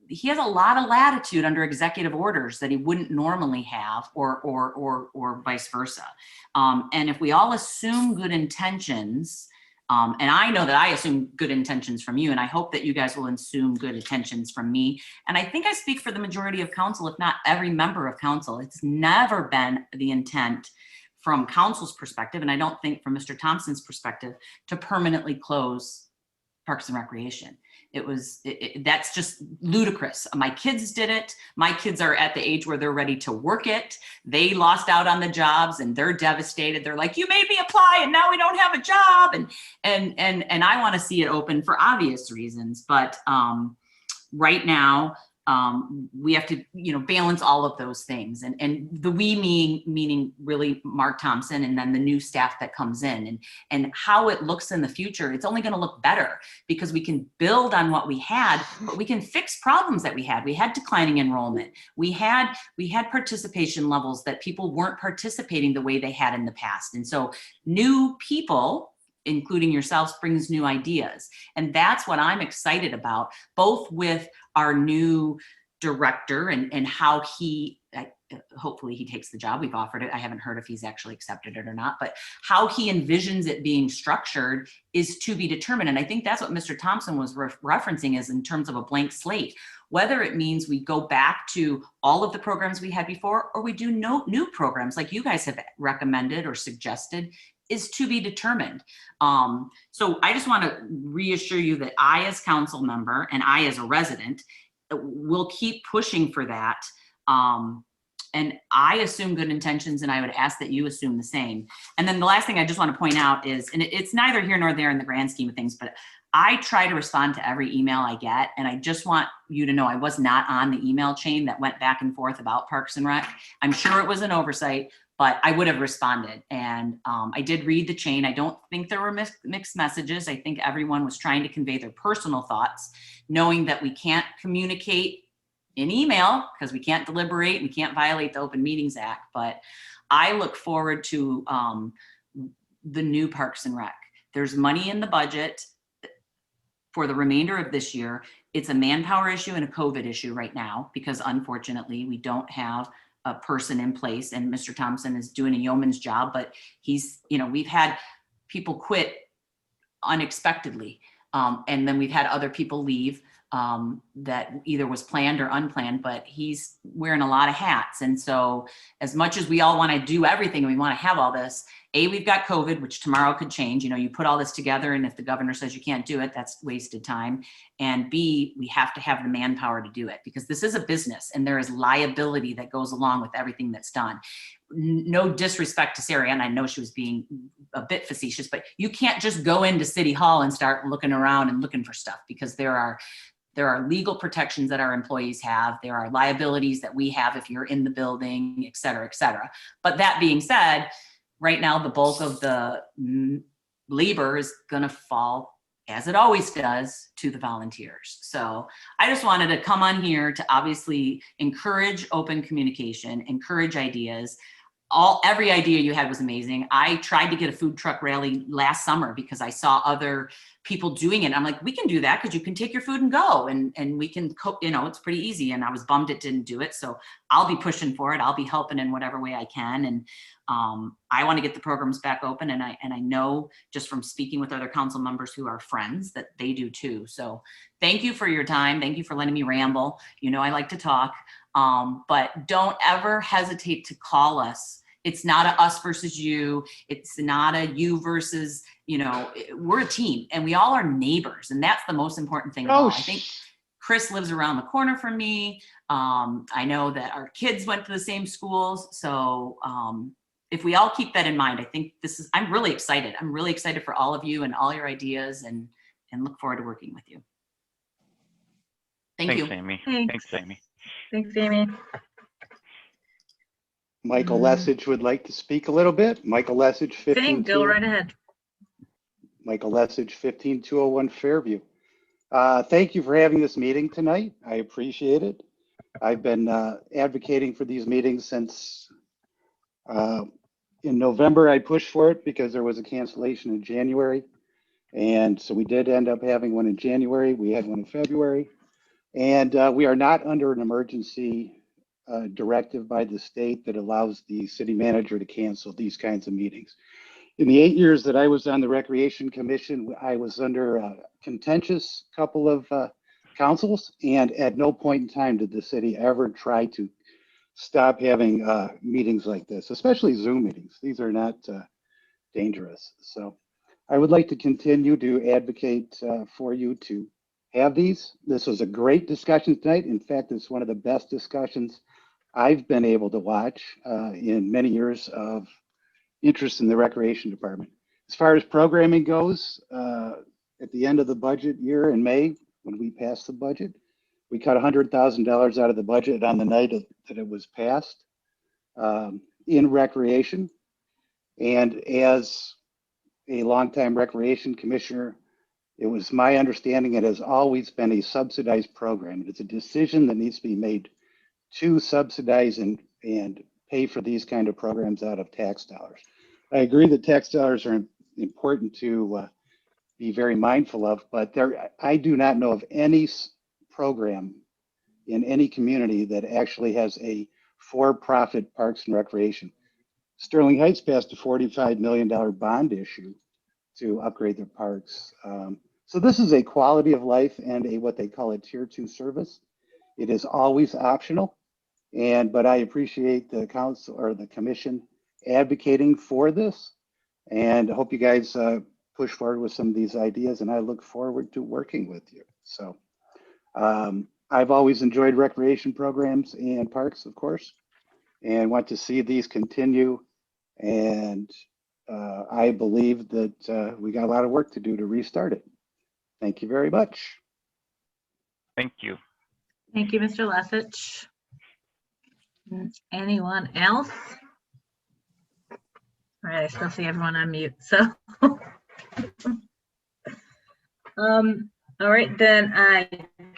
he has a lot of latitude under executive orders that he wouldn't normally have, or vice versa. And if we all assume good intentions, and I know that I assume good intentions from you, and I hope that you guys will assume good intentions from me. And I think I speak for the majority of council, if not every member of council. It's never been the intent from council's perspective, and I don't think from Mr. Thompson's perspective, to permanently close Parks and Recreation. That's just ludicrous. My kids did it. My kids are at the age where they're ready to work it. They lost out on the jobs and they're devastated. They're like, you made me apply and now we don't have a job. And I want to see it open for obvious reasons. But right now, we have to, balance all of those things. And the we meaning really Mark Thompson and then the new staff that comes in and how it looks in the future. It's only going to look better because we can build on what we had, but we can fix problems that we had. We had declining enrollment. We had participation levels that people weren't participating the way they had in the past. And so new people, including yourselves, brings new ideas. And that's what I'm excited about, both with our new director and how hopefully he takes the job. We've offered it. I haven't heard if he's actually accepted it or not, but how he envisions it being structured is to be determined. And I think that's what Mr. Thompson was referencing is in terms of a blank slate, whether it means we go back to all of the programs we had before, or we do no new programs like you guys have recommended or suggested, is to be determined. So I just want to reassure you that I, as council member, and I, as a resident, will keep pushing for that. And I assume good intentions, and I would ask that you assume the same. And then the last thing I just want to point out is, and it's neither here nor there in the grand scheme of things, but I try to respond to every email I get, and I just want you to know I was not on the email chain that went back and forth about Parks and Rec. I'm sure it was an oversight, but I would have responded. And I did read the chain. I don't think there were mixed messages. I think everyone was trying to convey their personal thoughts, knowing that we can't communicate in email because we can't deliberate, we can't violate the Open Meetings Act. But I look forward to the new Parks and Rec. There's money in the budget for the remainder of this year. It's a manpower issue and a COVID issue right now, because unfortunately we don't have a person in place, and Mr. Thompson is doing a yeoman's job, but he's, you know, we've had people quit unexpectedly. And then we've had other people leave that either was planned or unplanned, but he's wearing a lot of hats. And so as much as we all want to do everything, we want to have all this, we've got COVID, which tomorrow could change. You know, you put all this together, and if the governor says you can't do it, that's wasted time. And B, we have to have the manpower to do it, because this is a business and there is liability that goes along with everything that's done. No disrespect to Sarah, and I know she was being a bit facetious, but you can't just go into City Hall and start looking around and looking for stuff, because there are legal protections that our employees have. There are liabilities that we have if you're in the building, et cetera, et cetera. But that being said, right now, the bulk of the labor is going to fall, as it always does, to the volunteers. So I just wanted to come on here to obviously encourage open communication, encourage ideas. Every idea you had was amazing. I tried to get a food truck rally last summer because I saw other people doing it. I'm like, we can do that because you can take your food and go, and we can cook, you know, it's pretty easy. And I was bummed it didn't do it. So I'll be pushing for it. I'll be helping in whatever way I can. And I want to get the programs back open. And I know just from speaking with other council members who are friends that they do too. So thank you for your time. Thank you for letting me ramble. You know, I like to talk, but don't ever hesitate to call us. It's not a us versus you. It's not a you versus, you know, we're a team and we all are neighbors. And that's the most important thing of all. I think Chris lives around the corner from me. I know that our kids went to the same schools. So if we all keep that in mind, I think I'm really excited. I'm really excited for all of you and all your ideas, and look forward to working with you. Thank you. Thanks, Amy. Thanks. Thanks, Amy. Thanks, Amy. Michael Lessage would like to speak a little bit. Michael Lessage, Go right ahead. Michael Lessage, 15201 Fairview. Thank you for having this meeting tonight. I appreciate it. I've been advocating for these meetings since in November. I pushed for it because there was a cancellation in January. And so we did end up having one in January. We had one in February. And we are not under an emergency directive by the state that allows the city manager to cancel these kinds of meetings. In the 8 years that I was on the Recreation Commission, I was under a contentious couple of councils, and at no point in time did the city ever try to stop having meetings like this, especially Zoom meetings. These are not dangerous. So I would like to continue to advocate for you to have these. This was a great discussion tonight. In fact, it's one of the best discussions I've been able to watch in many years of interest in the Recreation Department. As far as programming goes, at the end of the budget year in May, when we passed the budget, we cut $100,000 out of the budget on the night that it was passed in recreation. And as a longtime Recreation Commissioner, it was my understanding it has always been a subsidized program. It's a decision that needs to be made to subsidize and pay for these kind of programs out of tax dollars. I agree that tax dollars are important to be very mindful of, but I do not know of any program in any community that actually has a for-profit parks and recreation. Sterling Heights passed a $45 million bond issue to upgrade their parks. So this is a quality of life and what they call a tier 2 service. It is always optional, but I appreciate the council or the commission advocating for this, and I hope you guys push forward with some of these ideas, and I look forward to working with you. So I've always enjoyed recreation programs and parks, of course, and want to see these continue. And I believe that we got a lot of work to do to restart it. Thank you very much. Thank you. Thank you, Mr. Lethich. Anyone else? All right, I still see everyone on mute, so. All right, then I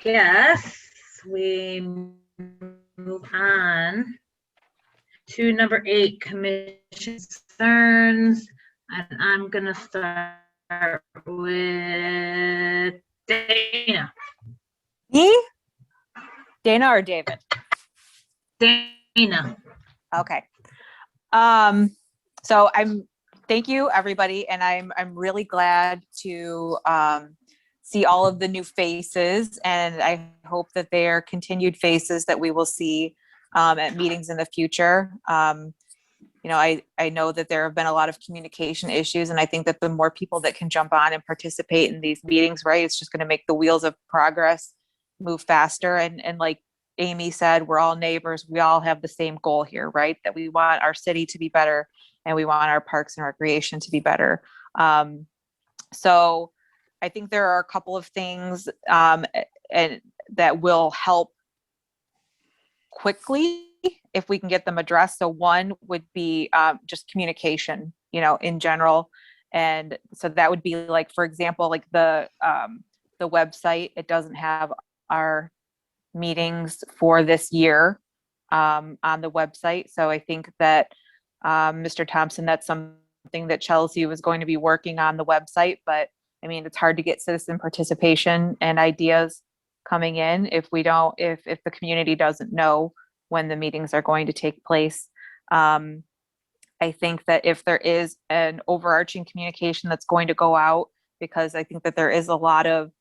guess we move on to number 8, commission concerns. And I'm gonna start with Dana. Me? Dana or David? Dana. Okay. So thank you everybody. And I'm really glad to, see all of the new faces, and I hope that they are continued faces that we will see, at meetings in the future. I know that there have been a lot of communication issues, and I think that the more people that can jump on and participate in these meetings, right, it's just going to make the wheels of progress move faster. And like Amy said, we're all neighbors. We all have the same goal here, right? That we want our city to be better, and we want our parks and recreation to be better. So I think there are a couple of things and that will help quickly if we can get them addressed. So one would be just communication, in general. And so that would be like, for example, like the website, it doesn't have our meetings for this year on the website. So I think that Mr. Thompson, that's something that Chelsea was going to be working on the website, but I mean, it's hard to get citizen participation and ideas coming in if the community doesn't know when the meetings are going to take place. I think that if there is an overarching communication that's going to go out, because I think that there is a lot of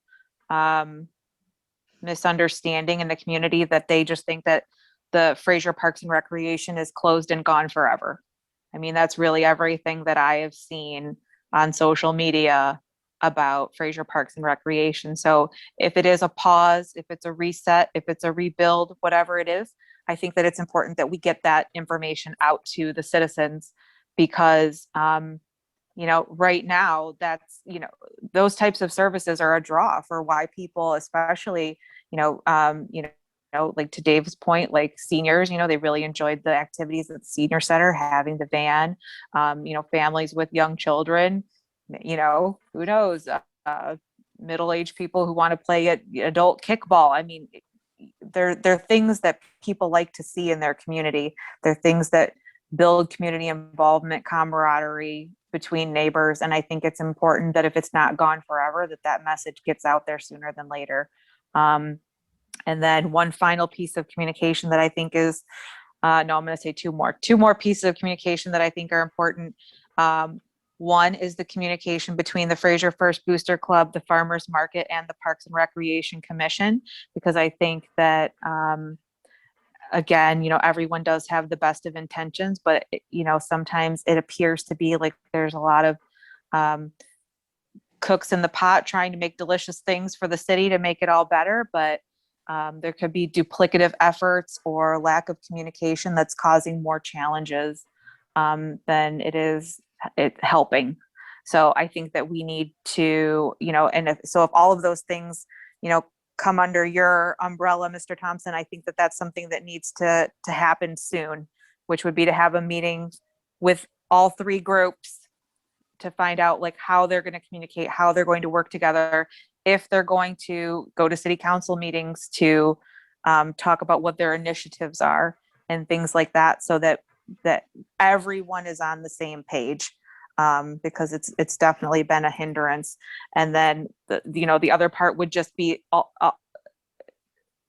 misunderstanding in the community, that they just think that the Fraser Parks and Recreation is closed and gone forever. I mean, that's really everything that I have seen on social media about Fraser Parks and Recreation. So if it is a pause, if it's a reset, if it's a rebuild, whatever it is, I think that it's important that we get that information out to the citizens, because right now that's, those types of services are a draw for why people, especially, like to Dave's point, like seniors, they really enjoyed the activities at the senior center, having the van, families with young children, who knows, middle-aged people who want to play adult kickball. I mean, they're things that people like to see in their community. They're things that build community involvement, camaraderie between neighbors. And I think it's important that if it's not gone forever, that message gets out there sooner than later. And then one final piece of communication that I think is, I'm going to say two more pieces of communication that I think are important. One is the communication between the Fraser First Booster Club, the Farmers Market, and the Parks and Recreation Commission, because I think that, again, everyone does have the best of intentions, but, sometimes it appears to be like there's a lot of cooks in the pot trying to make delicious things for the city to make it all better. But there could be duplicative efforts or lack of communication that's causing more challenges than it helping. So I think that we need to, and if all of those things, come under your umbrella, Mr. Thompson, I think that that's something that needs to happen soon, which would be to have a meeting with all three groups to find out like how they're going to communicate, how they're going to work together, if they're going to go to city council meetings to talk about what their initiatives are and things like that, so that everyone is on the same page, because it's definitely been a hindrance. And then the other part would just be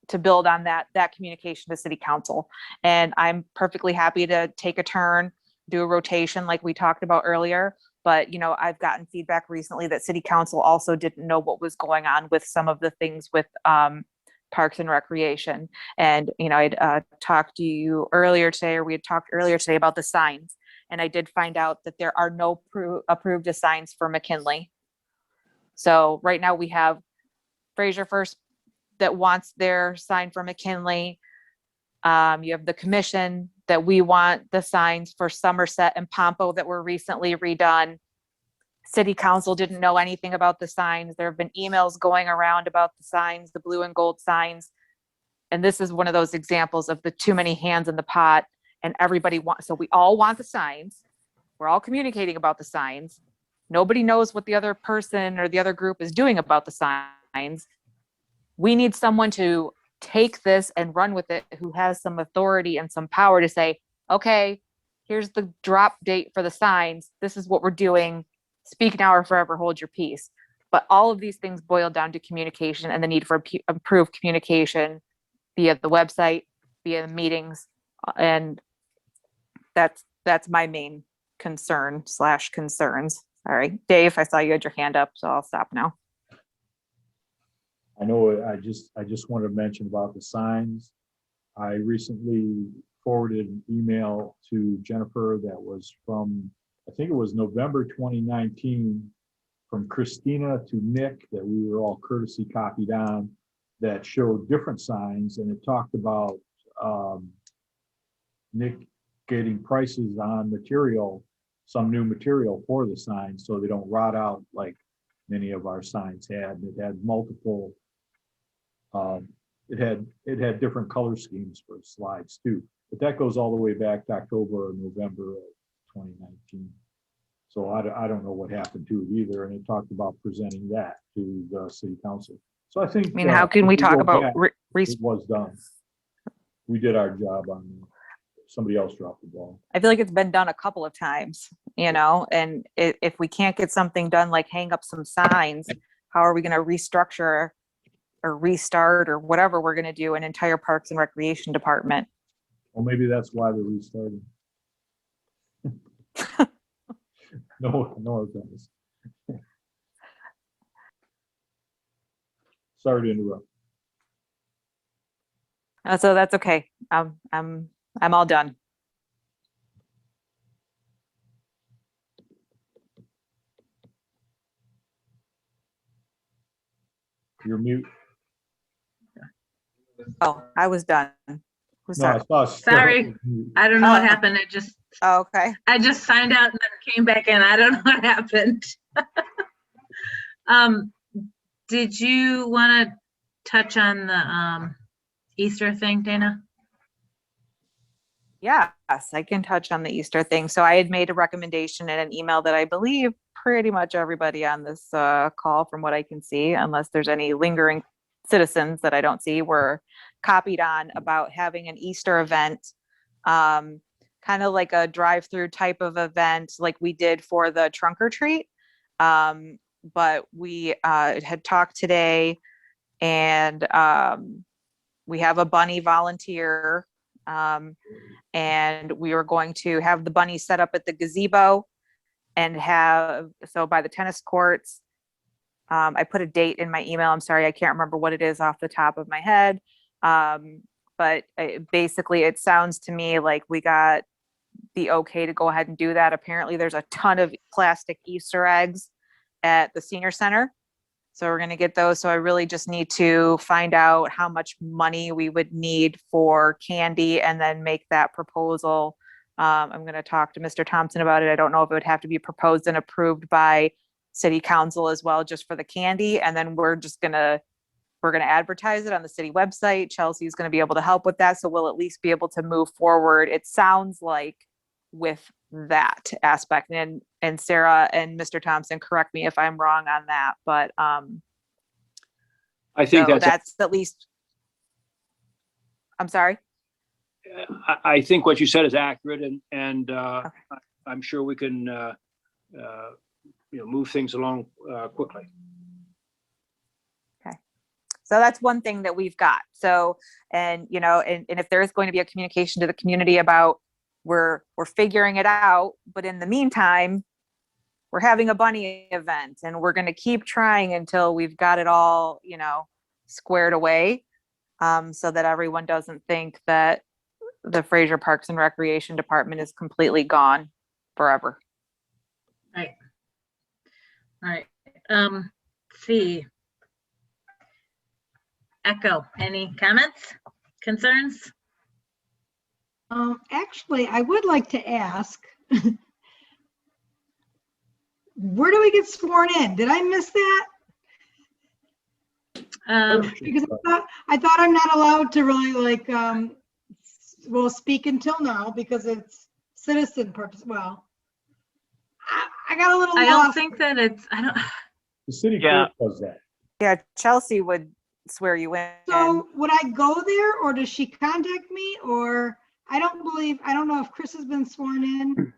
to build on that communication to city council. And I'm perfectly happy to take a turn, do a rotation like we talked about earlier. But, I've gotten feedback recently that city council also didn't know what was going on with some of the things with Parks and Recreation. And, I'd talked to you earlier today, or we had talked earlier today about the signs. And I did find out that there are no approved signs for McKinley. So right now we have Fraser First that wants their sign for McKinley. You have the commission that we want the signs for Somerset and Pompo that were recently redone. City council didn't know anything about the signs. There have been emails going around about the signs, the blue and gold signs. And this is one of those examples of the too many hands in the pot, and everybody wants, so we all want the signs. We're all communicating about the signs. Nobody knows what the other person or the other group is doing about the signs. We need someone to take this and run with it, who has some authority and some power to say, okay, here's the drop date for the signs. This is what we're doing. Speak now or forever hold your peace. But all of these things boil down to communication and the need for improved communication via the website, via the meetings. And that's my main concern/concerns. All right, Dave, I saw you had your hand up, so I'll stop now. I know, I just wanted to mention about the signs. I recently forwarded an email to Jennifer that was from, I think it was November 2019, from Christina to Nick, that we were all courtesy copied on, that showed different signs, and it talked about Nick getting prices on material, some new material for the signs, so they don't rot out like many of our signs had. It had multiple, it had different color schemes for slides too, but that goes all the way back to October or November of 2019. So I don't know what happened to it either, and it talked about presenting that to the city council. So I think, I mean, how can we talk about it was done. We did our job on it. Somebody else dropped the ball. I feel like it's been done a couple of times, you know, and if we can't get something done, like hang up some signs, how are we going to restructure or restart or whatever we're going to do an entire Parks and Recreation department? Well, maybe that's why they're restarting. No offense. Sorry to interrupt. So that's okay. I'm all done. You're mute. Oh, I was done. Who's No, I that? saw Sorry. I don't know what happened. Oh, okay. I just signed out and then came back in. I don't know what happened. Did you want to touch on the Easter thing, Dana? Yes, I can touch on the Easter thing. So I had made a recommendation in an email that I believe pretty much everybody on this call, from what I can see, unless there's any lingering citizens that I don't see, were copied on, about having an Easter event, kind of like a drive-through type of event like we did for the trunk or treat. But we had talked today, and we have a bunny volunteer, and we were going to have the bunny set up at the gazebo and so by the tennis courts. I put a date in my email. I'm sorry, I can't remember what it is off the top of my head. But basically it sounds to me like we got the okay to go ahead and do that. Apparently there's a ton of plastic Easter eggs at the senior center. So we're going to get those. So I really just need to find out how much money we would need for candy and then make that proposal. I'm going to talk to Mr. Thompson about it. I don't know if it would have to be proposed and approved by city council as well, just for the candy. And then we're going to advertise it on the city website. Chelsea's going to be able to help with that. So we'll at least be able to move forward. It sounds like with that aspect, and Sarah and Mr. Thompson, correct me if I'm wrong on that, but I think so that's at least, I'm sorry. I think what you said is accurate, and Okay. I'm sure we can move things along quickly. Okay. So that's one thing that we've got. So, and if there is going to be a communication to the community about we're figuring it out, but in the meantime, we're having a bunny event and we're going to keep trying until we've got it all, squared away, so that everyone doesn't think that the Fraser Parks and Recreation Department is completely gone forever. Right. All right. Let's see. Echo, any comments, concerns? Actually, I would like to ask, where do we get sworn in? Did I miss that? Because I thought I'm not allowed to really like, well, speak until now because it's citizen purpose. Well, I got a little I lost. don't think that it's, I don't, The city Yeah. clerk does that. Yeah, Chelsea would swear you in. So would I go there or does she contact me or I don't know if Chris has been sworn in.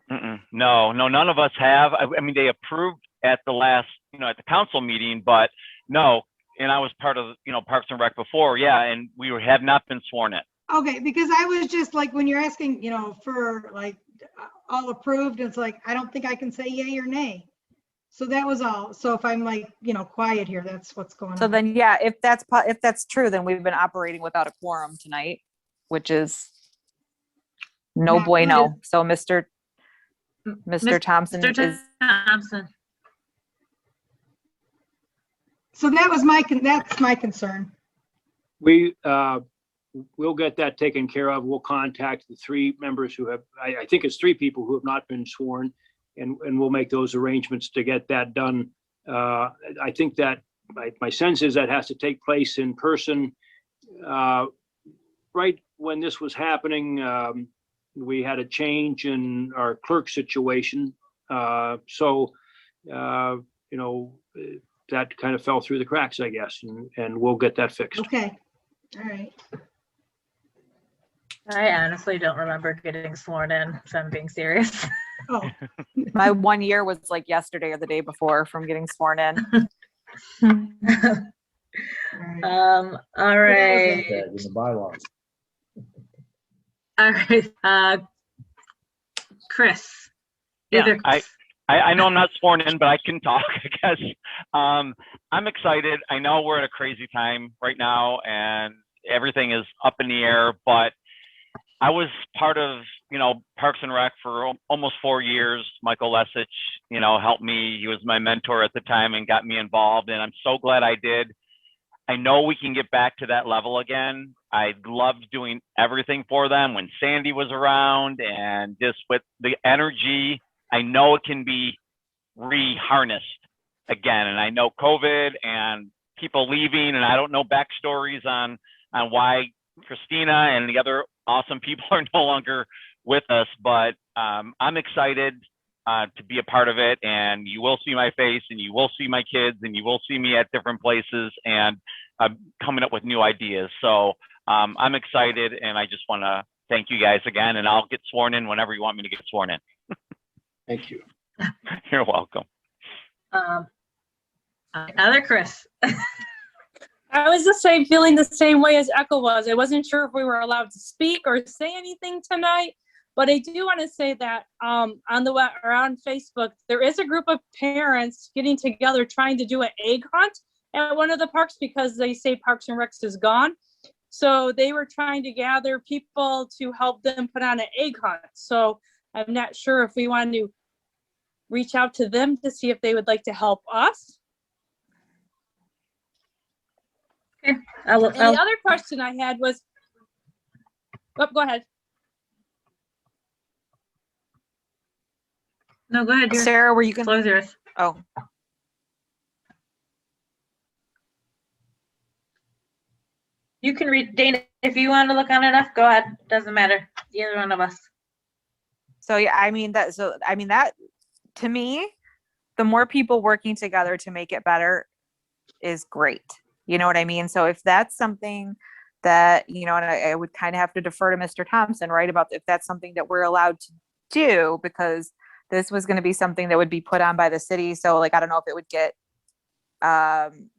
No, none of us have. I mean, they approved at the last, at the council meeting, but no. And I was part of, Parks and Rec before. Yeah. And we have not been sworn in. Okay, because I was just like, when you're asking, for like all approved, it's like, I don't think I can say yay or nay. So that was all. So if I'm like, quiet here, that's what's going on. So then, yeah, if that's true, then we've been operating without a quorum tonight, which is no Not bueno. good. So Mr. Thompson Mr. is, Thompson. So that's my concern. We'll get that taken care of. We'll contact the three members who have, I think it's three people who have not been sworn, and we'll make those arrangements to get that done. I think that my sense is that has to take place in person. Right when this was happening, we had a change in our clerk situation. So, that kind of fell through the cracks, I guess, and we'll get that fixed. Okay, all right. I honestly don't remember getting sworn in, if I'm being serious. Oh, my 1 year was like yesterday or the day before from getting sworn in. all right. All right. In the bylaws. All right. Chris. Yeah, Either I know I'm not sworn in, but I can talk, I guess. I'm excited. I know we're at a crazy time right now and everything is up in the air, but I was part of, Parks and Rec for almost 4 years. Michael Lesich, helped me. He was my mentor at the time and got me involved, and I'm so glad I did. I know we can get back to that level again. I loved doing everything for them when Sandy was around, and just with the energy, I know it can be re-harnessed again. And I know COVID and people leaving, and I don't know backstories on why Christina and the other awesome people are no longer with us, but I'm excited to be a part of it, and you will see my face and you will see my kids and you will see me at different places, and I'm coming up with new ideas. So I'm excited, and I just want to thank you guys again, and I'll get sworn in whenever you want me to get sworn in. Thank you. You're welcome. other Chris. I was feeling the same way as Echo was. I wasn't sure if we were allowed to speak or say anything tonight, but I do want to say that on Facebook, there is a group of parents getting together trying to do an egg hunt at one of the parks because they say Parks and Recs is gone. So they were trying to gather people to help them put on an egg hunt. So I'm not sure if we want to reach out to them to see if they would like to help us. Okay. And the other question I had was, go ahead. No, go ahead. Sarah, were you going Close yours. Oh, You can read, Dana, if you want to look on it up, go ahead. Doesn't matter. Either one of us. so yeah, that to me, the more people working together to make it better is great. You know what I mean? So if that's something that, and I would kind of have to defer to Mr. Thompson, right? About if that's something that we're allowed to do, because this was going to be something that would be put on by the city. So like, I don't know if it would get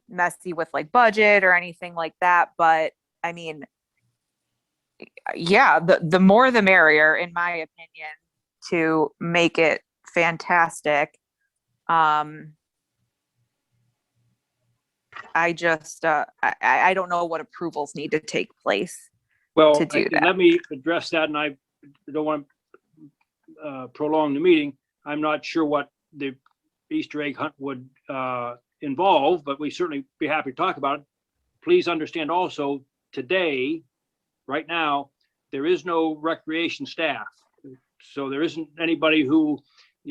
messy with like budget or anything like that. But I mean, yeah, the more the merrier, in my opinion, to make it fantastic. I just, I don't know what approvals need to take place. Well, to do that. let me address that, and I don't want to prolong the meeting. I'm not sure what the Easter egg hunt would involve, but we certainly be happy to talk about it. Please understand also, today, right now, there is no recreation staff. So there isn't anybody who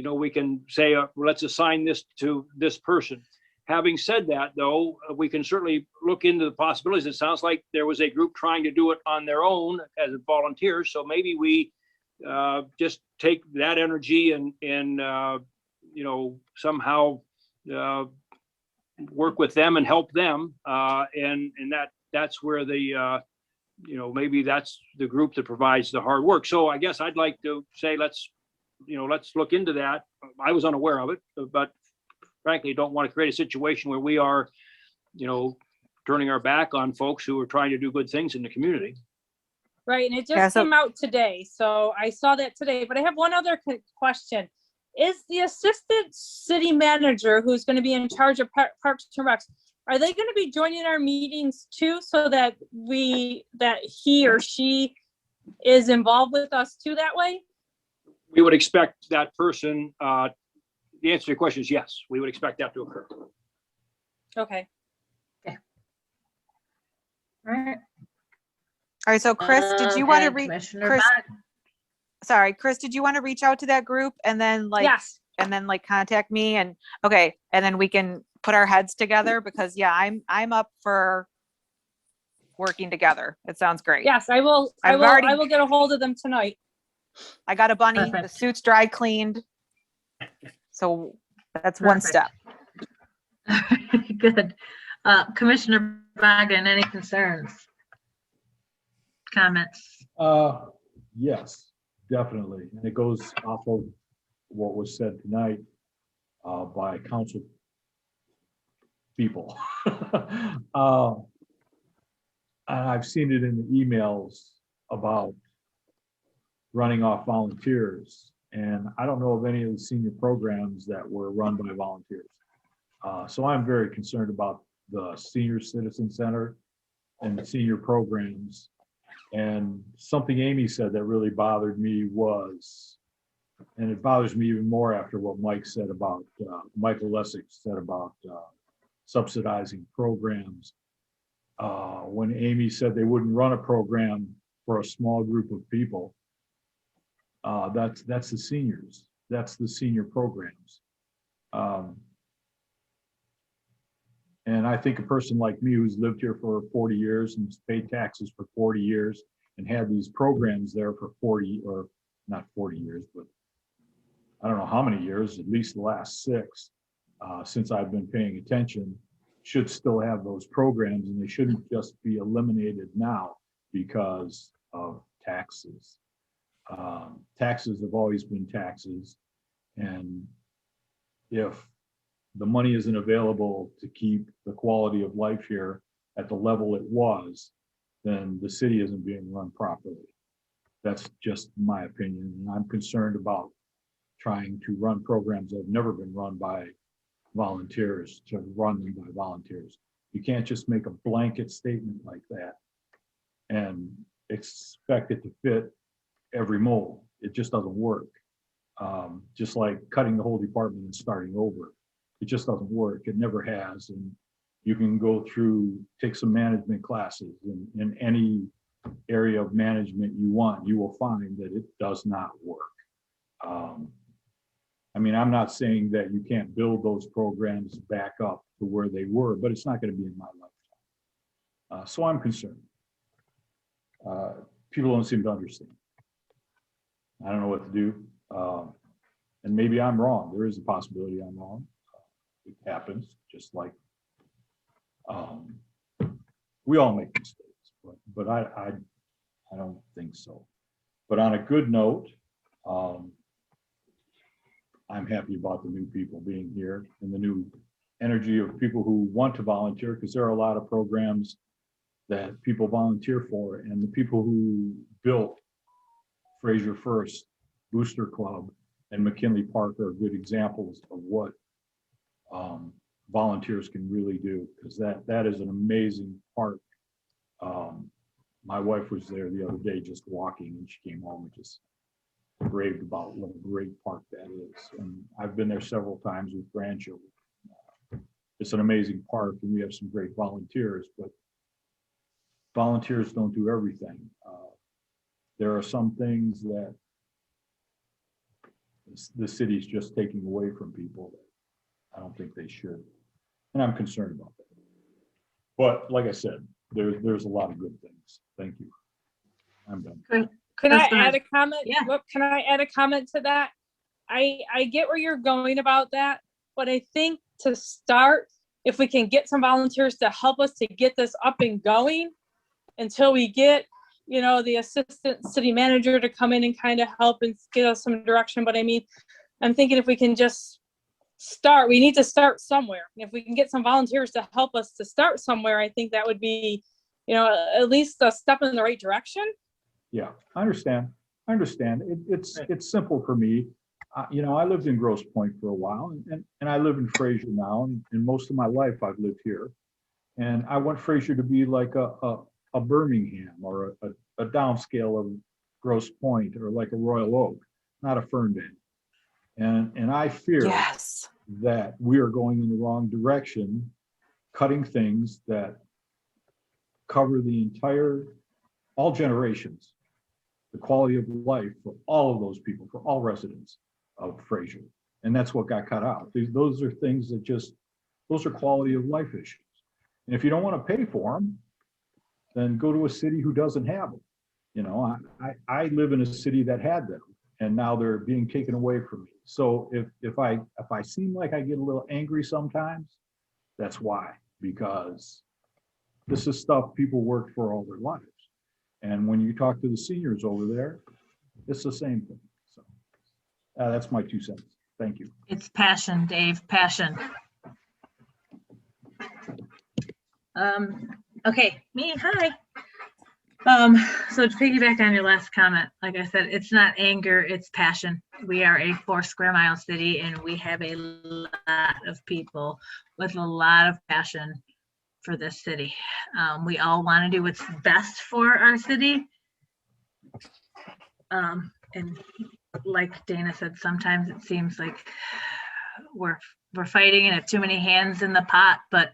we can say, let's assign this to this person. Having said that, though, we can certainly look into the possibilities. It sounds like there was a group trying to do it on their own as volunteers. So maybe we just take that energy and somehow work with them and help them. And that's where maybe that's the group that provides the hard work. So I guess I'd like to say, let's look into that. I was unaware of it, but frankly, don't want to create a situation where we are, turning our back on folks who are trying to do good things in the community. Right, and it just came out today, so I saw that today. But I have one other question. Is the assistant city manager, who's going to be in charge of Parks and Recs, are they going to be joining our meetings too, so that he or she is involved with us too that way? We would expect that person, the answer to your question is yes, we would expect that to occur. Okay. All right. All right, so Chris, did you want to reach, Commissioner Chris, did you want to reach out to that group and then Yes. Contact me and then we can put our heads together, because I'm up for working together. It sounds great. Yes, I will. I will get a hold of them tonight. I got a bunny. Perfect. The suit's dry cleaned. So that's one step. Good. Commissioner Bagan, any concerns? Comments? Yes, definitely. And it goes off of what was said tonight by council people. And I've seen it in the emails about running off volunteers. And I don't know of any of the senior programs that were run by volunteers. So I'm very concerned about the Senior Citizen Center and the senior programs. And something Amy said that really bothered me was, and it bothers me even more after what Mike said about, Michael Lessig said about subsidizing programs. When Amy said they wouldn't run a program for a small group of people, that's the seniors. That's the senior programs. And I think a person like me who's lived here for 40 years and paid taxes for 40 years and had these programs there for 40, or not 40 years, but I don't know how many years, at least the last 6, since I've been paying attention, should still have those programs, and they shouldn't just be eliminated now because of taxes. Taxes have always been taxes, and if the money isn't available to keep the quality of life here at the level it was, then the city isn't being run properly. That's just my opinion. And I'm concerned about trying to run programs that have never been run by volunteers to run them by volunteers. You can't just make a blanket statement like that and expect it to fit every mold. It just doesn't work. Just like cutting the whole department and starting over. It just doesn't work. It never has. And you can go through, take some management classes in any area of management you want. You will find that it does not work. I mean, I'm not saying that you can't build those programs back up to where they were, but it's not going to be in my lifetime. So I'm concerned. People don't seem to understand. I don't know what to do. And maybe I'm wrong. There is a possibility I'm wrong. It happens, just like we all make mistakes, but I don't think so. But on a good note, I'm happy about the new people being here and the new energy of people who want to volunteer, because there are a lot of programs that people volunteer for, and the people who built Fraser First, Booster Club, and McKinley Park are good examples of what volunteers can really do, because that is an amazing park. My wife was there the other day just walking, and she came home and just raved about what a great park that is. And I've been there several times with grandchildren. It's an amazing park, and we have some great volunteers, but volunteers don't do everything. There are some things that the city's just taking away from people. I don't think they should. And I'm concerned about that. But like I said, there's a lot of good things. Thank you. I'm done. Can I That's add a comment? Yeah. Can I add a comment to that? I get where you're going about that, but I think to start, if we can get some volunteers to help us to get this up and going until we get, the assistant city manager to come in and kind of help and give us some direction. But I mean, I'm thinking if we can just start, we need to start somewhere. If we can get some volunteers to help us to start somewhere, I think that would be, at least a step in the right direction. Yeah, I understand. It's simple for me. I lived in Grosse Pointe for a while, and I live in Fraser now, and most of my life I've lived here. And I want Fraser to be like a Birmingham or a downscale of Grosse Pointe or like a Royal Oak, not a Ferndale. And I fear Yes. that we are going in the wrong direction, cutting things that cover all generations, the quality of life for all of those people, for all residents of Fraser. And that's what got cut out. Those are things that those are quality of life issues. And if you don't want to pay for them, then go to a city who doesn't have them. I live in a city that had them, and now they're being taken away from me. So if I seem like I get a little angry sometimes, that's why, because this is stuff people worked for all their lives. And when you talk to the seniors over there, it's the same thing. So that's my 2 cents. Thank you. It's passion, Dave, passion. Okay, me, hi. So to piggyback on your last comment, like I said, it's not anger, it's passion. We are a 4 square mile city, and we have a lot of people with a lot of passion for this city. We all want to do what's best for our city. And like Dana said, sometimes it seems like we're fighting and have too many hands in the pot, but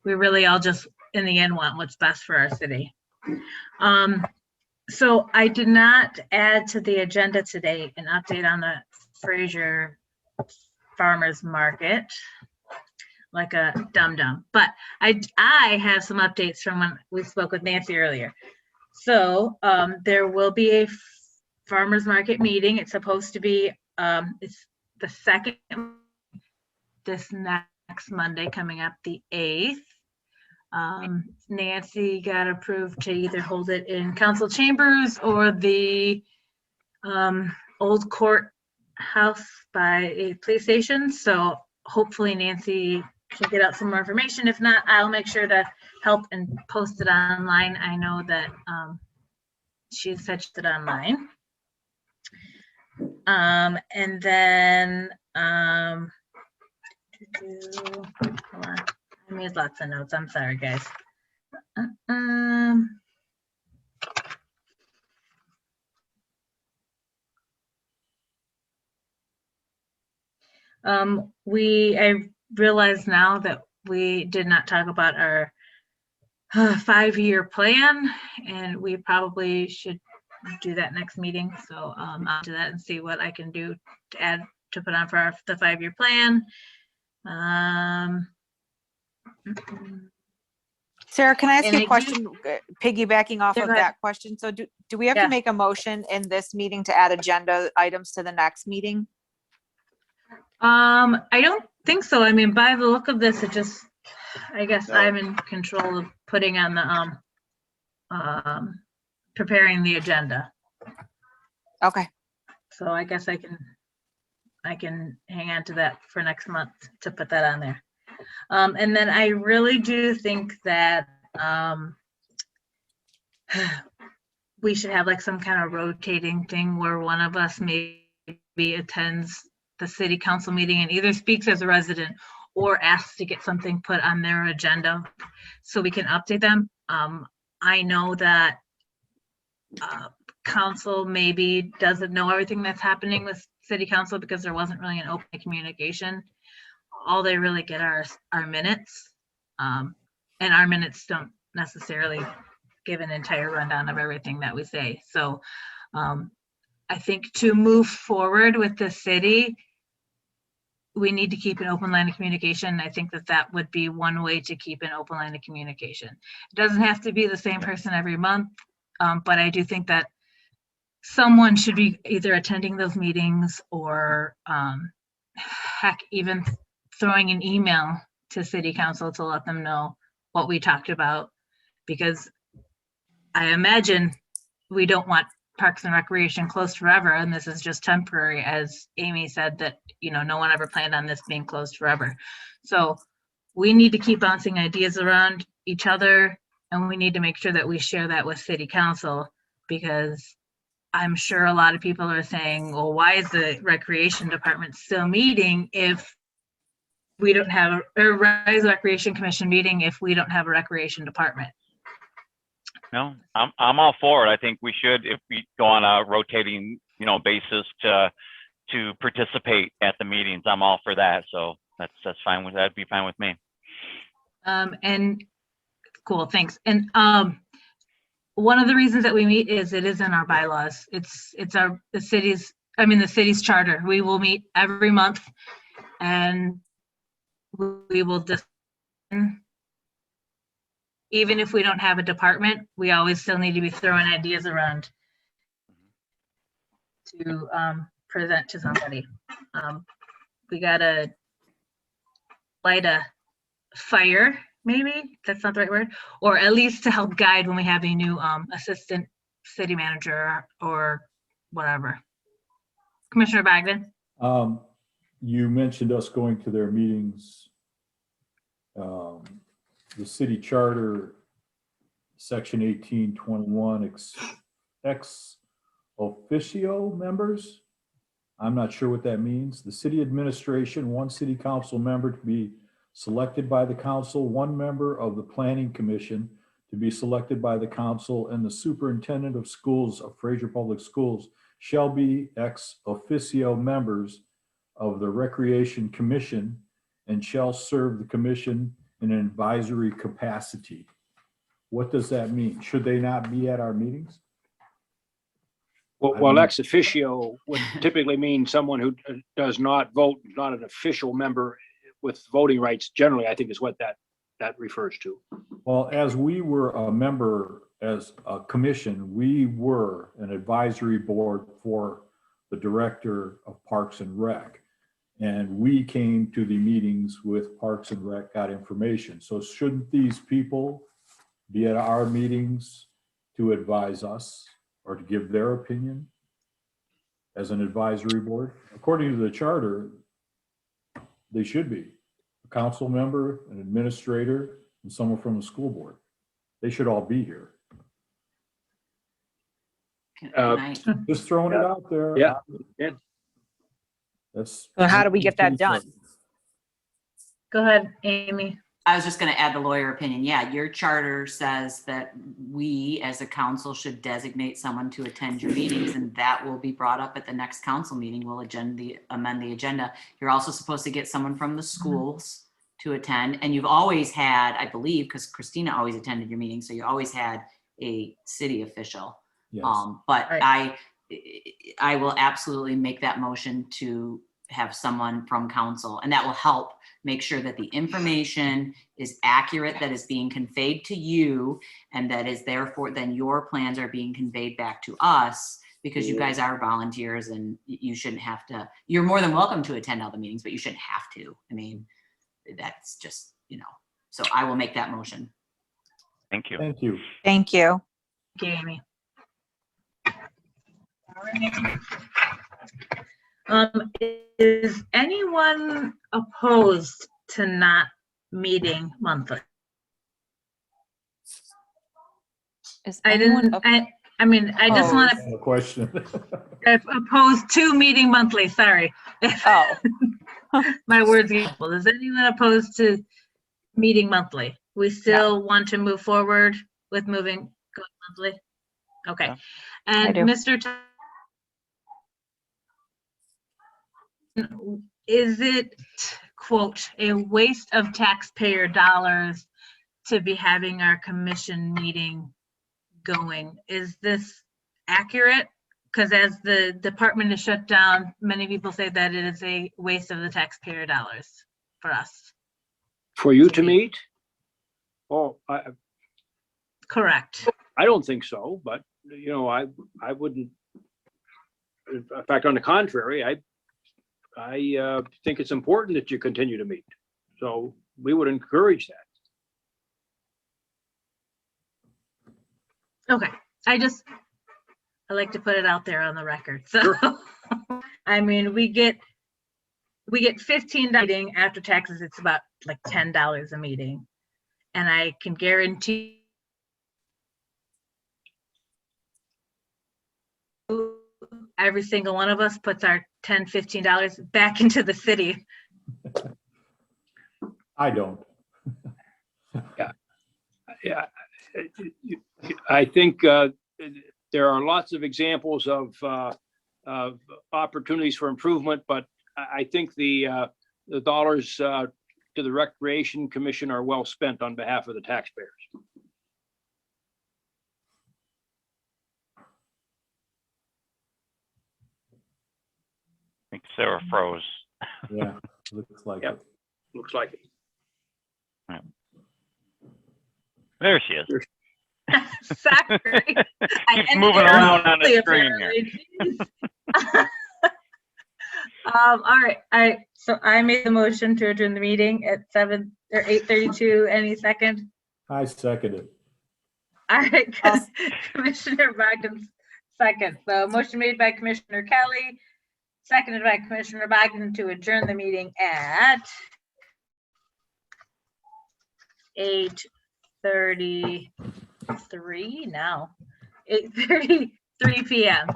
we really all just, in the end, want what's best for our city. So I did not add to the agenda today an update on the Fraser Farmers Market, like a dum-dum, but I have some updates from when we spoke with Nancy earlier. So there will be a farmers market meeting. It's supposed to be, it's the second, this next Monday coming up, the 8th. Nancy got approved to either hold it in council chambers or the old courthouse by a police station. So hopefully Nancy can get out some more information. If not, I'll make sure to help and post it online. I know that she said she did it online. And then hold on. I made lots of notes. I'm sorry, guys. I realize now that we did not talk about our 5-year plan, and we probably should do that next meeting. So I'll do that and see what I can do to add, to put on for the 5-year plan. Sarah, can I ask And you I a do- question, piggybacking off Yeah, of go ahead. that question? So do we have Yeah. to make a motion in this meeting to add agenda items to the next meeting? I don't think so. I mean, by the look of this, it just, I guess No. I'm in control of putting on the, preparing the agenda. Okay. So I guess I can hang on to that for next month to put that on there. And then I really do think that we should have like some kind of rotating thing where one of us maybe attends the city council meeting and either speaks as a resident or asks to get something put on their agenda so we can update them. I know that council maybe doesn't know everything that's happening with city council because there wasn't really an open communication. All they really get are our minutes. And our minutes don't necessarily give an entire rundown of everything that we say. So I think to move forward with the city, we need to keep an open line of communication. I think that that would be one way to keep an open line of communication. It doesn't have to be the same person every month, but I do think that someone should be either attending those meetings or heck, even throwing an email to city council to let them know what we talked about, because I imagine we don't want Parks and Recreation closed forever, and this is just temporary, as Amy said, that, you know, no one ever planned on this being closed forever. So we need to keep bouncing ideas around each other, and we need to make sure that we share that with city council, because I'm sure a lot of people are saying, well, why is the recreation department still meeting if we don't have or why is the recreation commission meeting if we don't have a recreation department? No, I'm all for it. I think we should, if we go on a rotating, you know, basis to participate at the meetings. I'm all for that. So that's fine with that'd be fine with me. And cool, thanks. And one of the reasons that we meet is it is in our bylaws. It's the city's charter. We will meet every month, and we will just, even if we don't have a department, we always still need to be throwing ideas around to present to somebody. We gotta light a fire, maybe that's not the right word, or at least to help guide when we have a new assistant city manager or whatever. Commissioner Bagden? You mentioned us going to their meetings. The city charter, section 1821, ex officio members. I'm not sure what that means. The city administration, one city council member to be selected by the council, one member of the planning commission to be selected by the council, and the superintendent of schools of Fraser Public Schools shall be ex officio members of the recreation commission and shall serve the commission in an advisory capacity. What does that mean? Should they not be at our meetings? Well, ex officio would typically mean someone who does not vote, not an official member with voting rights. Generally, I think is what that refers to. Well, as we were a member, as a commission, we were an advisory board for the director of Parks and Rec. And we came to the meetings with Parks and Rec, got information. So shouldn't these people be at our meetings to advise us or to give their opinion as an advisory board? According to the charter, they should be. A council member, an administrator, and someone from the school board. They should all be here. Just throwing it out there. Yeah. That's. So how do we get that done? Go ahead, Amy. I was just going to add the lawyer opinion. Yeah, your charter says that we as a council should designate someone to attend your meetings, and that will be brought up at the next council meeting. We'll amend the agenda. You're also supposed to get someone from the schools to attend, and you've always had, I believe, because Christina always attended your meetings, so you always had a city official. Yes. But Right. I will absolutely make that motion to have someone from council, and that will help make sure that the information is accurate, that is being conveyed to you, and that is therefore then your plans are being conveyed back to us, because you guys are volunteers and you shouldn't have to. You're more than welcome to attend all the meetings, but you shouldn't have to. I mean, that's just, you know, so I will make that motion. Thank you. Thank you. Thank you. Okay, Amy. All right. Is anyone opposed to not meeting monthly? Is I anyone didn't, I mean, I just want to, No question. opposed to meeting monthly, sorry. Oh, My words get full. Is anyone opposed to meeting monthly? We still want to move forward with going monthly? Okay. Yeah, And I do. Mr. Is it, quote, a waste of taxpayer dollars to be having our commission meeting going? Is this accurate? because as the department is shut down, many people say that it is a waste of the taxpayer dollars for us. For you to meet? Oh, Correct. I don't think so, but you know, I wouldn't. In fact, on the contrary, I think it's important that you continue to meet. So we would encourage that. Okay, I like to put it out there on the record. So, Sure. I mean, we get $15 meeting after taxes. It's about like $10 a meeting, and I can guarantee every single one of us puts our $10, $15 back into the city. I don't. Yeah, I think there are lots of examples of opportunities for improvement, but I think the dollars to the Recreation Commission are well spent on behalf of the taxpayers. I think Sarah froze. Yeah, looks like Yep. it. Looks like it. There she is. Sorry. Keeps moving around on the screen here. All right. So I made the motion to adjourn the meeting at 8:32. Any second? I second it. All right, Commissioner Bogdan second. So motion made by Commissioner Kelly, seconded by Commissioner Bogdan to adjourn the meeting at 8:33 now. 8:33 p.m.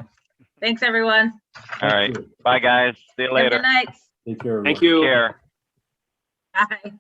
Thanks, everyone. All right. Bye, guys. See you Have a later. Good night. Take care. Thank everyone. you. Care. Bye.